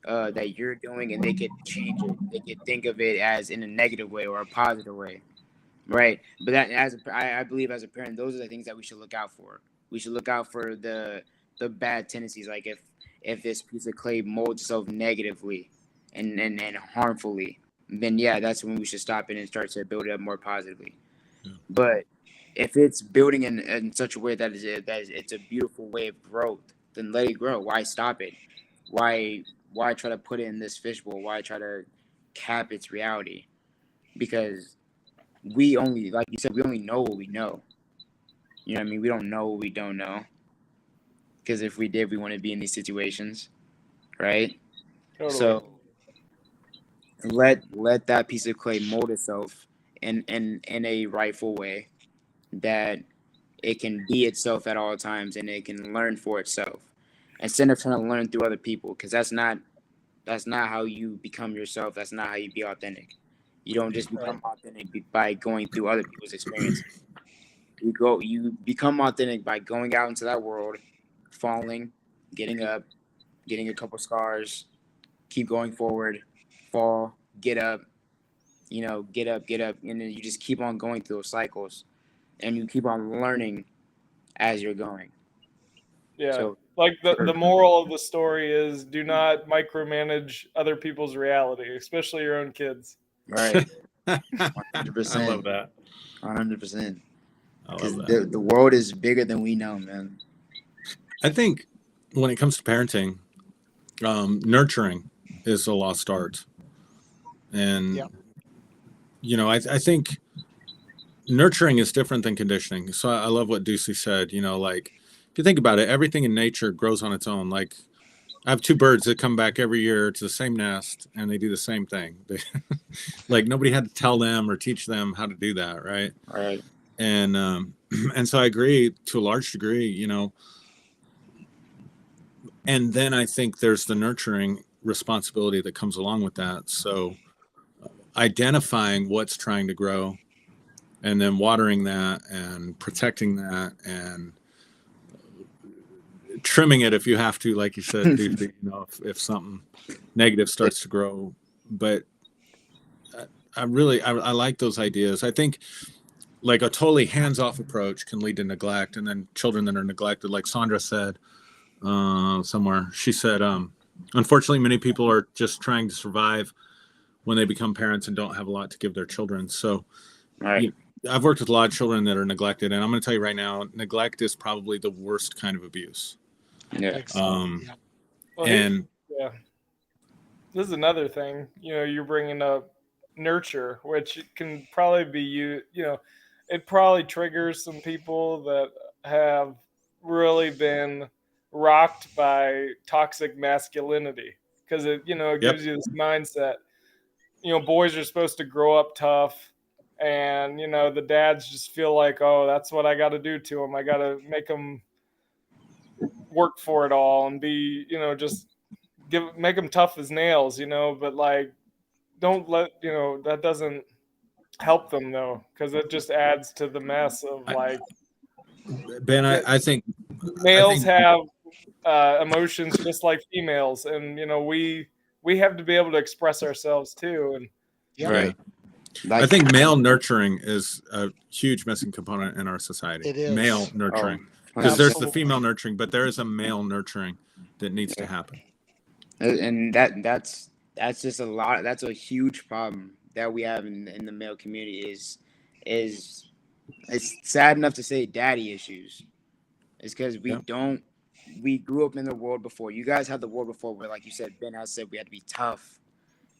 you're doing and they could change it. They could think of it as in a negative way or a positive way, right? But that I believe as a parent, those are the things that we should look out for. We should look out for the bad tendencies, like if this piece of clay molds itself negatively and harmfully, then yeah, that's when we should stop it and start to build it up more positively. But if it's building in such a way that is it's a beautiful way of growth, then let it grow. Why stop it? Why try to put it in this fishbowl? Why try to cap its reality? Because we only, like you said, we only know what we know. You know what I mean? We don't know what we don't know. Because if we did, we wouldn't be in these situations, right? Totally. So let that piece of clay mold itself in a rightful way, that it can be itself at all times and it can learn for itself instead of trying to learn through other people, because that's not how you become yourself. That's not how you be authentic. You don't just become authentic by going through other people's experiences. You become authentic by going out into that world, falling, getting up, getting a couple scars, keep going forward, fall, get up, get up, and then you just keep on going through those cycles, and you keep on learning as you're going. Yeah. So, Like the moral of the story is, do not micromanage other people's reality, especially your own kids. right, I 100%, love that. 100%, I because love that. the world is bigger than we know, man. I think when it comes to parenting, nurturing is a lost art. And, I think nurturing is different than conditioning. So I love what Deucie said, like if you think about it, everything in nature grows on its own. Like I have two birds that come back every year to the same nest and they do the same thing. Like nobody had to tell them or teach them how to do that. Right. Right. And, and so I agree to a large degree, and then I think there's the nurturing responsibility that comes along with that. So identifying what's trying to grow and then watering that and protecting that and trimming it if you have to, like you said, if something negative starts to grow. But I like those ideas. I think like a totally hands-off approach can lead to neglect, and then children that are neglected, like Sandra said somewhere, she said, unfortunately, many people are just trying to survive when they become parents and don't have a lot to give their children. So Right. I've worked with a lot of children that are neglected, and I'm going to tell you right now, neglect is probably the worst kind of abuse. Yeah. Well, And this is another thing. You're bringing up nurture, which can probably be it probably triggers some people that have really been rocked by toxic masculinity, because it gives you this mindset. Boys are supposed to grow up tough, and the dads just feel like, oh, that's what I got to do to them. I got to make them work for it all and be just make them tough as nails, but like don't let that doesn't help them though, because it just adds to the mess of like Ben, I think males have emotions just like females, and we have to be able to express ourselves too. And Right. I think male nurturing is a huge missing component in our society. It is. Male nurturing, because there's the female nurturing, but there is a male nurturing that needs to happen. And that's just a lot. That's a huge problem that we have in the male community. Is it's sad enough to say daddy issues. It's because we grew up in the world before. You guys had the world before where, like you said, Ben has said, we had to be tough.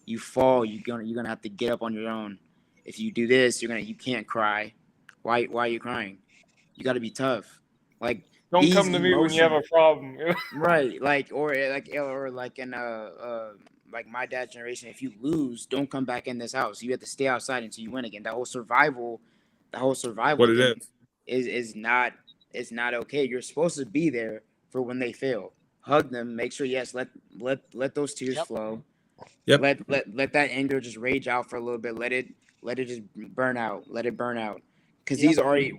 You fall, you're gonna have to get up on your own. If you do this, you can't cry. Why are you crying? You got to be tough. Like, don't come to me when you have a problem. Right. Like in like my dad's generation, if you lose, don't come back in this house. You have to stay outside until you win again. That whole survival What it is not okay. You're supposed to be there for when they fail. Hug them, make sure, yes, let those tears flow. Yep. Let that anger just rage out for a little bit. Let it just burn out. Let it burn out. Because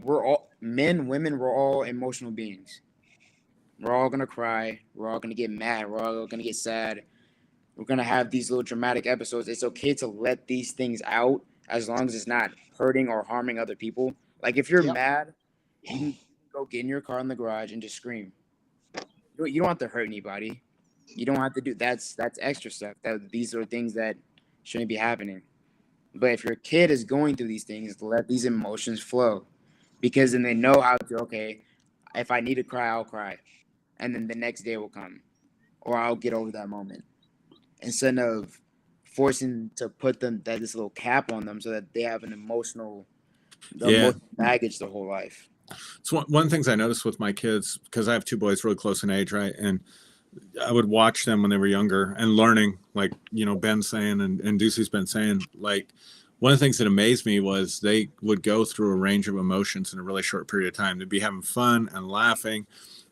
we're all men, women, we're all emotional beings. We're all gonna cry. We're all gonna get mad. We're all gonna get sad. We're gonna have these little dramatic episodes. It's okay to let these things out as long as it's not hurting or harming other people. Like if you're mad, you can go get in your car in the garage and just scream. You don't have to hurt anybody. You don't have to do that's extra stuff. These are things that shouldn't be happening. But if your kid is going through these things, let these emotions flow, because then they know how to. Okay, if I need to cry, I'll cry, and then the next day will come, or I'll get over that moment, instead of forcing to put this little cap on them so that they have an emotional baggage the whole life. So one of the things I noticed with my kids, because I have two boys really close in age, right? And I would watch them when they were younger and learning, like, Ben's saying and Deucie's been saying, like, one of the things that amazed me was they would go through a range of emotions in a really short period of time. They'd be having fun and laughing.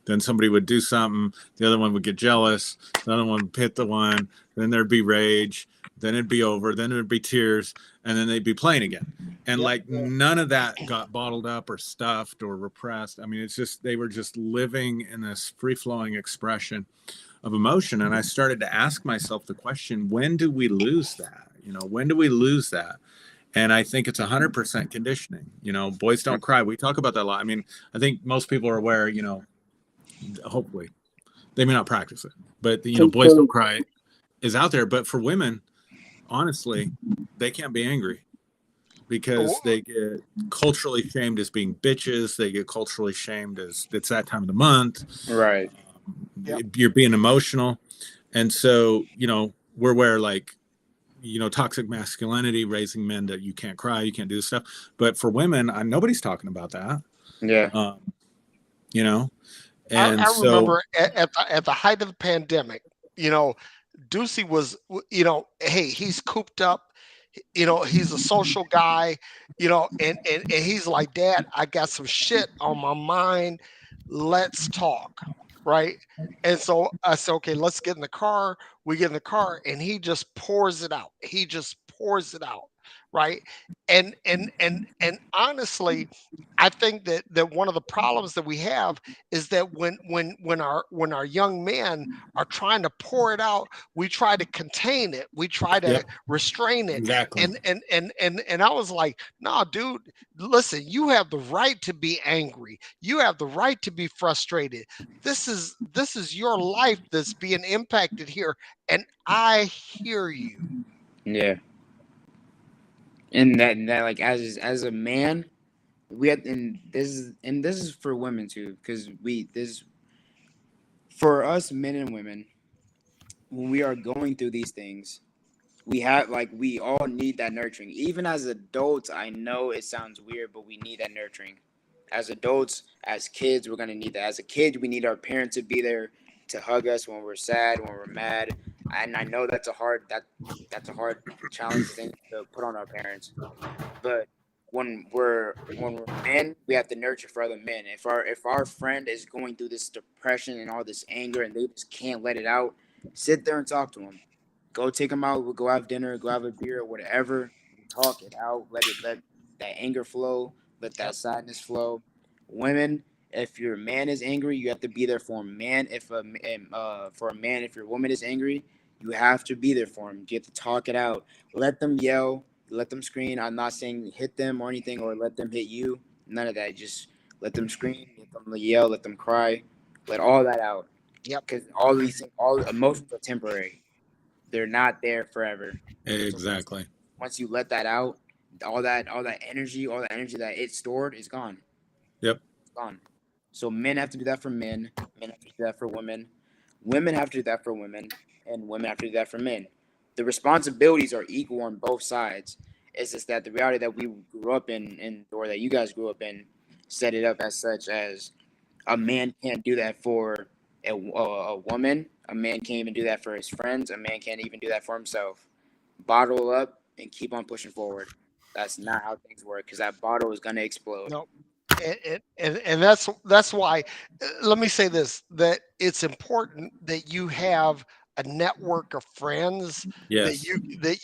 Then somebody would do something. The other one would get jealous. The other one would hit the one. Then there'd be rage. Then it'd be over. Then there'd be tears. And then they'd be playing again. And none of that got bottled up or stuffed or repressed. I mean, it's just, they were just living in this free-flowing expression of emotion. And I started to ask myself the question, when do we lose that? When do we lose that? And I think it's 100% conditioning. Boys don't cry. We talk about that a lot. I mean, I think most people are aware, hopefully they may not practice it, but boys don't cry is out there. But for women, honestly, they can't be angry because they get culturally shamed as being bitches. They get culturally shamed as it's that time of the month. Right. You're being emotional. And so, we're where, like, toxic masculinity, raising men that you can't cry, you can't do this stuff. But for women, nobody's talking about that. Yeah. And I so, remember at the height of the pandemic, Deucie was, hey, he's cooped up, he's a social guy, and he's like, Dad, I got some shit on my mind. Let's talk. Right. And so I said, okay, let's get in the car. We get in the car and he just pours it out. He just pours it out. Right. And honestly, I think that one of the problems that we have is that when our young men are trying to pour it out, we try to contain it, we try to yep, restrain it. exactly. And I was like, nah, dude, listen, you have the right to be angry, you have the right to be frustrated. This is your life that's being impacted here, and I hear you. Yeah. And that like as a man, we have, and this is for women too, because this for us men and women, when we are going through these things, we all need that nurturing. Even as adults, I know it sounds weird, but we need that nurturing. As adults, as kids, we're gonna need that. As a kid, we need our parents to be there to hug us when we're sad, when we're mad. And I know that's a hard challenge thing to put on our parents. But when we're men, we have to nurture for other men. If our friend is going through this depression and all this anger and they just can't let it out, sit there and talk to them. Go take them out. We'll go have dinner. Go have a beer or whatever. Talk it out. Let that anger flow. Let that Yep. sadness flow. Women, if your man is angry, you have to be there for him. Man, for a man, if your woman is angry, you have to be there for him. You have to talk it out. Let them yell. Let them scream. I'm not saying hit them or anything or let them hit you. None of that. Just let them scream. Let them yell. Let them cry. Let all that out. Yep. Because all these things, all emotions are temporary. They're not there forever. So exactly. once you let that out, all that energy that it stored is gone. Yep. It's gone. So men have to do that for men. Men have to do that for women. Women have to do that for women, and women have to do that for men. The responsibilities are equal on both sides. It's just that the reality that we grew up in, or that you guys grew up in, set it up as such as a man can't do that for a woman. A man can't even do that for his friends. A man can't even do that for himself. Bottle up and keep on pushing forward. That's not how things work because that bottle is gonna explode. No. And that's why, let me say this, that it's important that you have a network of friends that Yes.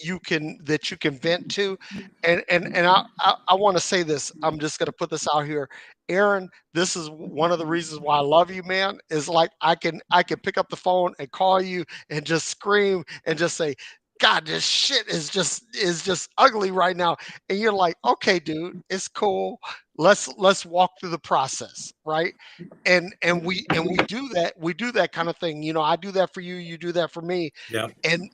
you can vent to. And I want to say this, I'm just going to put this out here, Aaron. This is one of the reasons why I love you, man, is like I can pick up the phone and call you and just scream and just say, God, this shit is just ugly right now. And you're like, okay, dude, it's cool. Let's walk through the process, right? And we do that kind of thing. I do that for you, you do that for me. Yeah. And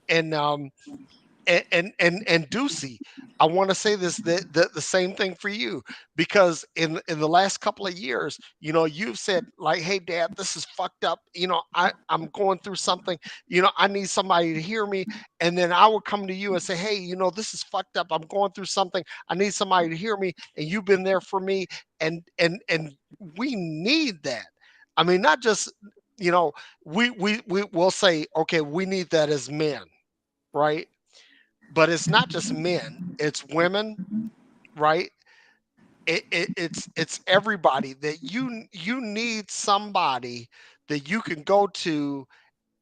Deucie, I want to say this, that the same thing for you, because in the last couple of years, you've said like, hey Dad, this is fucked up. I'm going through something, I need somebody to hear me. And then I would come to you and say, hey, this is fucked up. I'm going through something. I need somebody to hear me. And you've been there for me. And we need that. I mean, not just, we will say, okay, we need that as men, right? But it's not just men, it's women, right? It's everybody, that you need somebody that you can go to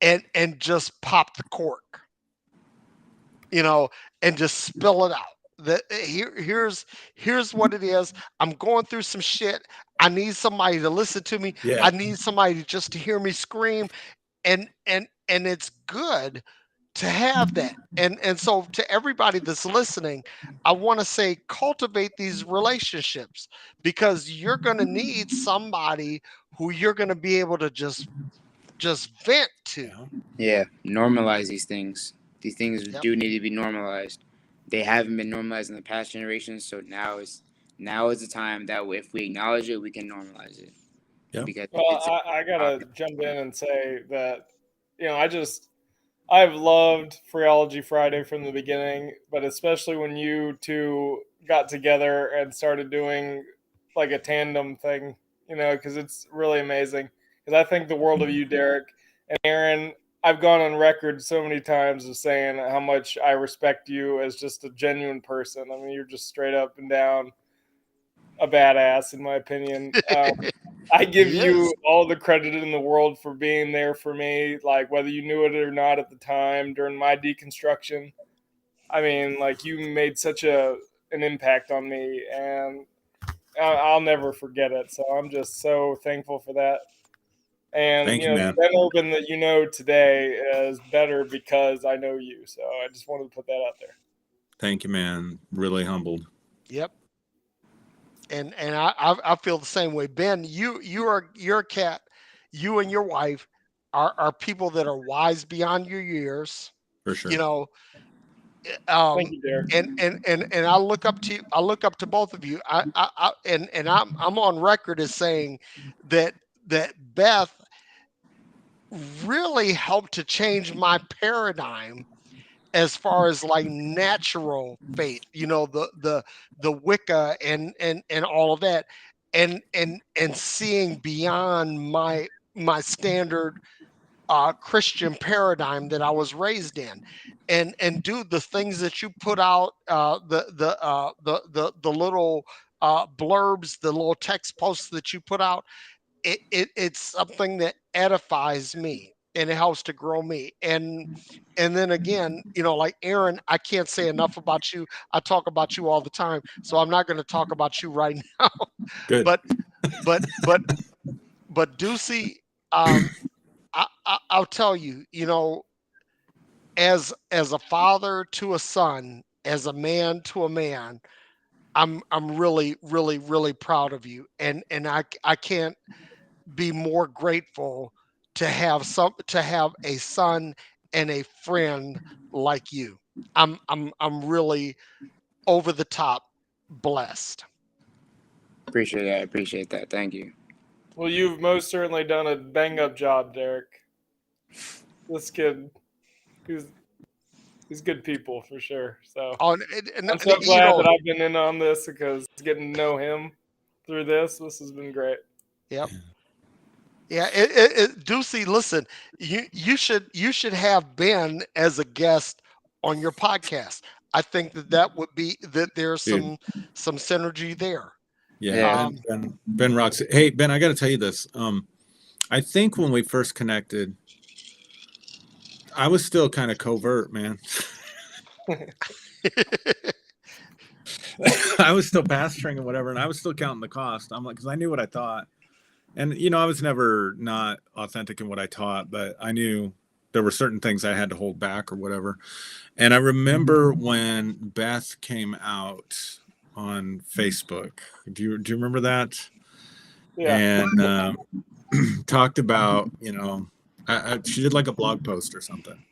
and just pop the cork, you know and just spill it out. Here's what it is. I'm going through some shit. I need somebody to listen to me. Yeah. I need somebody just to hear me scream. And it's good to have that. And so, to everybody that's listening, I want to say, cultivate these relationships, because you're going to need somebody who you're going to be able to just vent to. Yeah. Yeah, normalize these things. These things Yep. do need to be normalized. They haven't been normalized in the past generations, so now is the time that if we acknowledge it, we can normalize it. Yep. Because Well, it's I gotta jump in and say that, I just I've loved Freeology Friday from the beginning, but especially when you two got together and started doing like a tandem thing, because it's really amazing. Because I think the world of you, Derek and Aaron. I've gone on record so many times of saying how much I respect you as just a genuine person. I mean, you're just straight up and down a badass, in my opinion. I give He is. you all the credit in the world for being there for me, like whether you knew it or not at the time during my deconstruction. I mean, like you made such an impact on me, and I'll never forget it. So I'm just so thankful for that. And Thank you, the man. Ben Urban that you know today is better because I know you. So I just wanted to put that out there. Thank you, man. Really humbled. Yep. And I feel the same way. Ben, you're a cat. You and your wife are people that are wise beyond your years. For sure. You know, Thank you, Derek. and I look up to you. I look up to both of you. And I'm on record as saying that Beth really helped to change my paradigm as far as like natural faith, the Wicca and all of that, and seeing beyond my standard Christian paradigm that I was raised in, and do the things that you put out, the little blurbs, the little text posts that you put out. It's something that edifies me and it helps to grow me. And then again, like Aaron, I can't say enough about you. I talk about you all the time, so I'm not going to talk about you right now. Good. but but but but Deucie, I'll tell you, as a father to a son, as a man to a man, I'm really really really proud of you, and I can't be more grateful to have a son and a friend like you. I'm really over the top blessed. Appreciate that. I appreciate that. Thank you. Well, you've most certainly done a bang up job, Derek. This kid, he's good people for sure. So On I'm so glad that I've been in on this because getting to know him through this has been great. Yep. Yeah, Deucey, listen, you should have Ben as a guest on your podcast. I think that would be that there's Dude. some synergy there. Yeah. Ben rocks it. Hey, Ben, I got to tell you this. I think when we first connected, I was still kind of covert, man. I was still pastoring and whatever, and I was still counting the cost. I'm like, because I knew what I thought. And, I was never not authentic in what I taught, but I knew there were certain things I had to hold back or whatever. And I remember when Beth came out on Facebook. Do you remember that? Yeah. And talked about, she did like a blog post or something.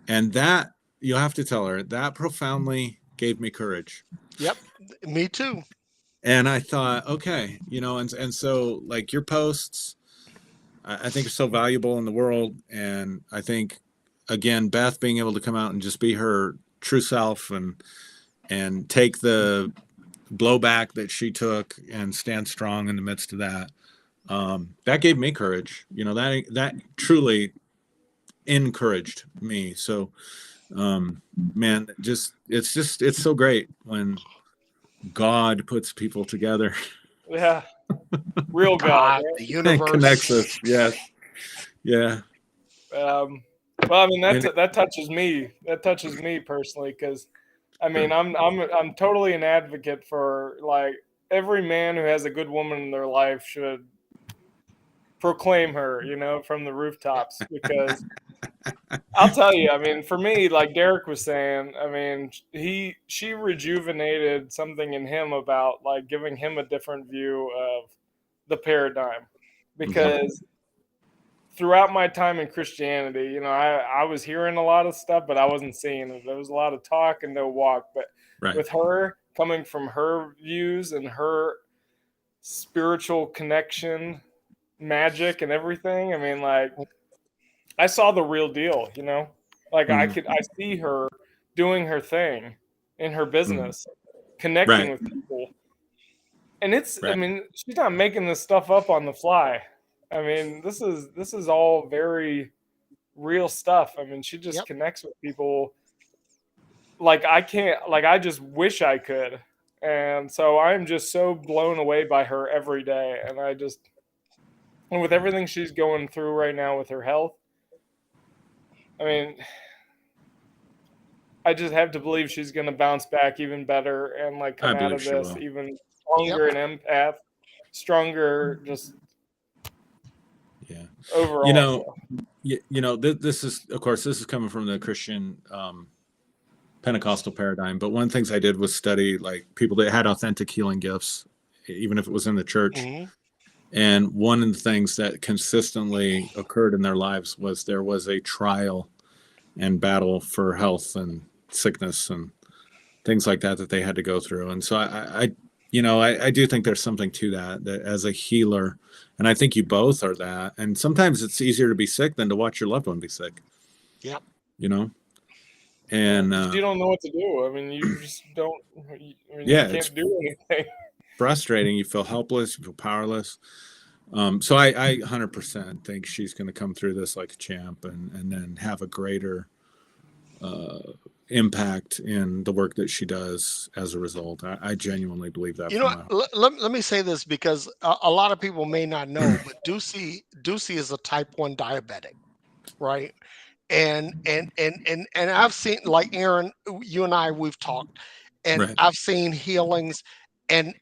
And that, you'll have to tell her, that profoundly gave me courage. Yep, me too. And I thought, okay, and so like your posts, I think are so valuable in the world. And I think, again, Beth being able to come out and just be her true self and take the blowback that she took and stand strong in the midst of that. That gave me courage. That truly encouraged me. So, man, it's so great when God puts people together. Yeah. Real God, right? The universe connects us. Yes. Yeah. Well, I mean that touches me. That touches me personally because, I mean, I'm totally an advocate for like every man who has a good woman in their life should proclaim her, from the rooftops because I'll tell you, I mean, for me, like Derek was saying, I mean, she rejuvenated something in him about like giving him a different view of the paradigm because throughout my time in Christianity, I was hearing a lot of stuff, but I wasn't seeing it. There was a lot of talk and no walk. But with her coming from her views and her spiritual connection, magic and everything, I mean, like, I saw the real deal, Like I Mhm. see her doing her thing in her Mhm. business, connecting Right. with people. And I Right. mean, she's not making this stuff up on the fly. I mean, this is all very real stuff. I mean, she just Yep. connects with people like I can't, like I just wish I could. And so I'm just so blown away by her every day. And with everything she's going through right now with her health, I mean, I just have to believe she's going to bounce back even better and like I come out believe of she this will. even Yep. stronger and empath, stronger just Yeah. You overall. know, So this is, of course, this is coming from the Christian Pentecostal paradigm. But one of the things I did was study like people that had authentic healing gifts, even if it was in the church. Hmm. And one of the things that consistently occurred in their lives was there was a trial and battle for health and sickness and things like that that they had to go through. And so I do think there's something to that, that as a healer, and I think you both are that. And sometimes it's easier to be sick than to watch your loved one be sick, Yep. you know? yeah, And because you don't know what to do. I mean, you just don't. I mean, you yeah, it's can't do anything. frustrating. You feel helpless, you feel powerless. So I 100% think she's going to come through this like a champ and then have a greater uh, impact in the work that she does as a result. I genuinely believe that You from know, my heart. let me say this because a lot of people may not know, but Deucie is a type 1 diabetic, right? And I've seen, like Aaron, you and I, we've talked, and Right. I've seen healings, and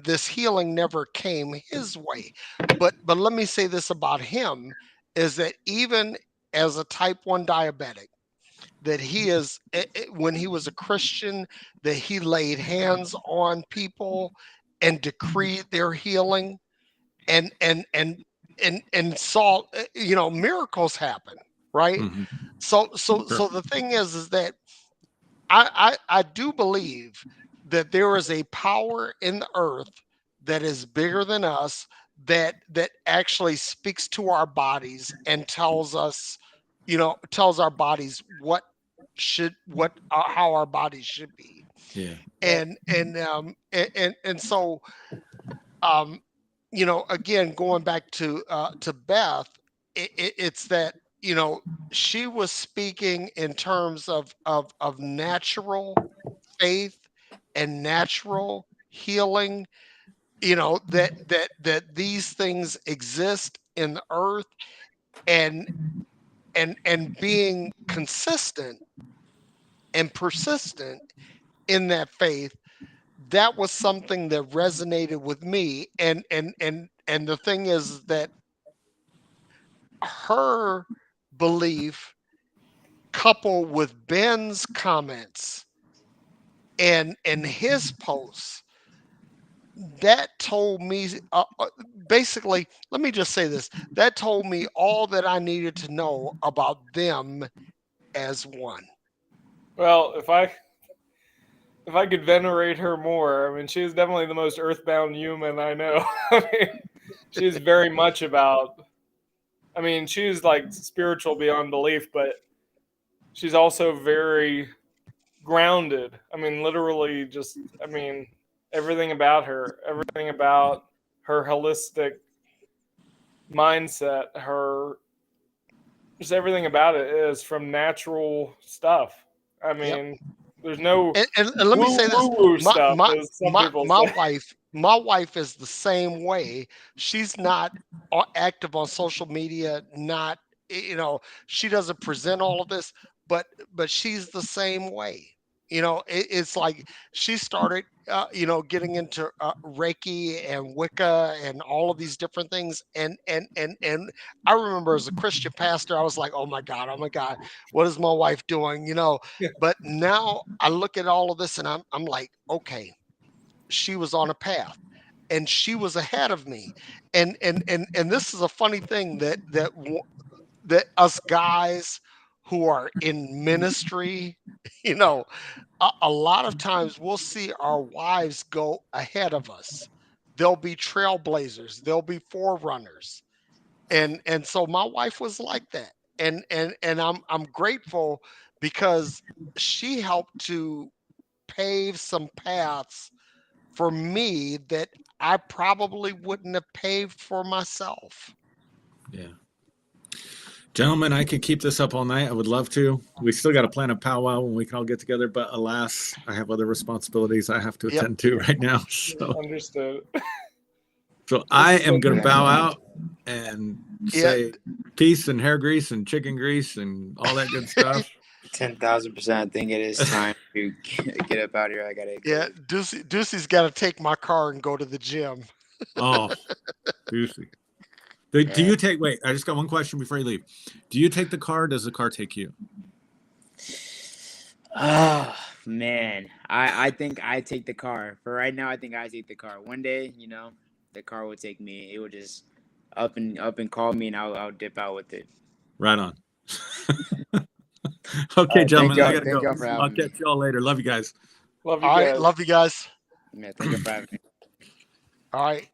this healing never came his way. But let me say this about him, is that even as a type 1 diabetic, that he is when he was a Christian, that he laid hands on people and decreed their healing, and saw miracles happen, right? Hmm. Sure. So the thing is that I do believe that there is a power in the earth that is bigger than us, that actually speaks to our bodies and tells us, tells our bodies how our bodies should be. Yeah. And so, um again, going back to Beth, it's that, she was speaking in terms of natural faith and natural healing, that these things exist in the earth, and being consistent and persistent in that faith. That was something that resonated with me, and the thing is that her belief, coupled with Ben's comments and his posts, that told me, basically, let me just say this, that told me all that I needed to know about them as one. Well, if I could venerate her more, I mean, she's definitely the most earthbound human I know. I mean, she's very much about. I mean, she's like spiritual beyond belief, but she's also very grounded. I mean, literally, just. I mean, everything about her, everything about her holistic mindset, her just everything about it is from natural stuff. I Yep. mean, there's no And let me woo say this, woo woo my stuff, my as some people my say. wife is the same way. She's not active on social media, not, she doesn't present all of this, but she's the same way. It's like she started, getting into Reiki and Wicca and all of these different things. And I remember as a Christian pastor, I was like, oh my God, what is my wife doing? But now I look at all of this, and I'm like, okay, she was on a path, and she was ahead of me. And this is a funny thing, that us guys who are in ministry, you know, a lot of times we'll see our wives go ahead of us. They'll be trailblazers, they'll be forerunners. And so my wife was like that. and I'm grateful because she helped to pave some paths for me that I probably wouldn't have paved for myself. Yeah. Gentlemen, I could keep this up all night. I would love to. We still got to plan a powwow when we can all get together, but alas, I have other responsibilities I have to Yep. attend to right now. So, Understood. so I am going to bow out and Yeah. say peace and hair grease and chicken grease and all that good stuff. 10,000%. I think it is time to get up out here. I gotta go. Yeah, Deucie's got to take my car and go to the gym. Oh, Deucie. Do you take, wait, I just got one question before you leave. Do you take the car or does the car take you? Oh man, I think I take the car. For right now, I think I take the car. One day, you know, the car will take me. It will just up and call me, and I'll dip out with it. Right on. Okay, gentlemen, I gotta Thank go. y'all for I'll having me. catch y'all later. Love you guys. Love you All guys. right, love you guys. Yeah, thank you for having me. All right.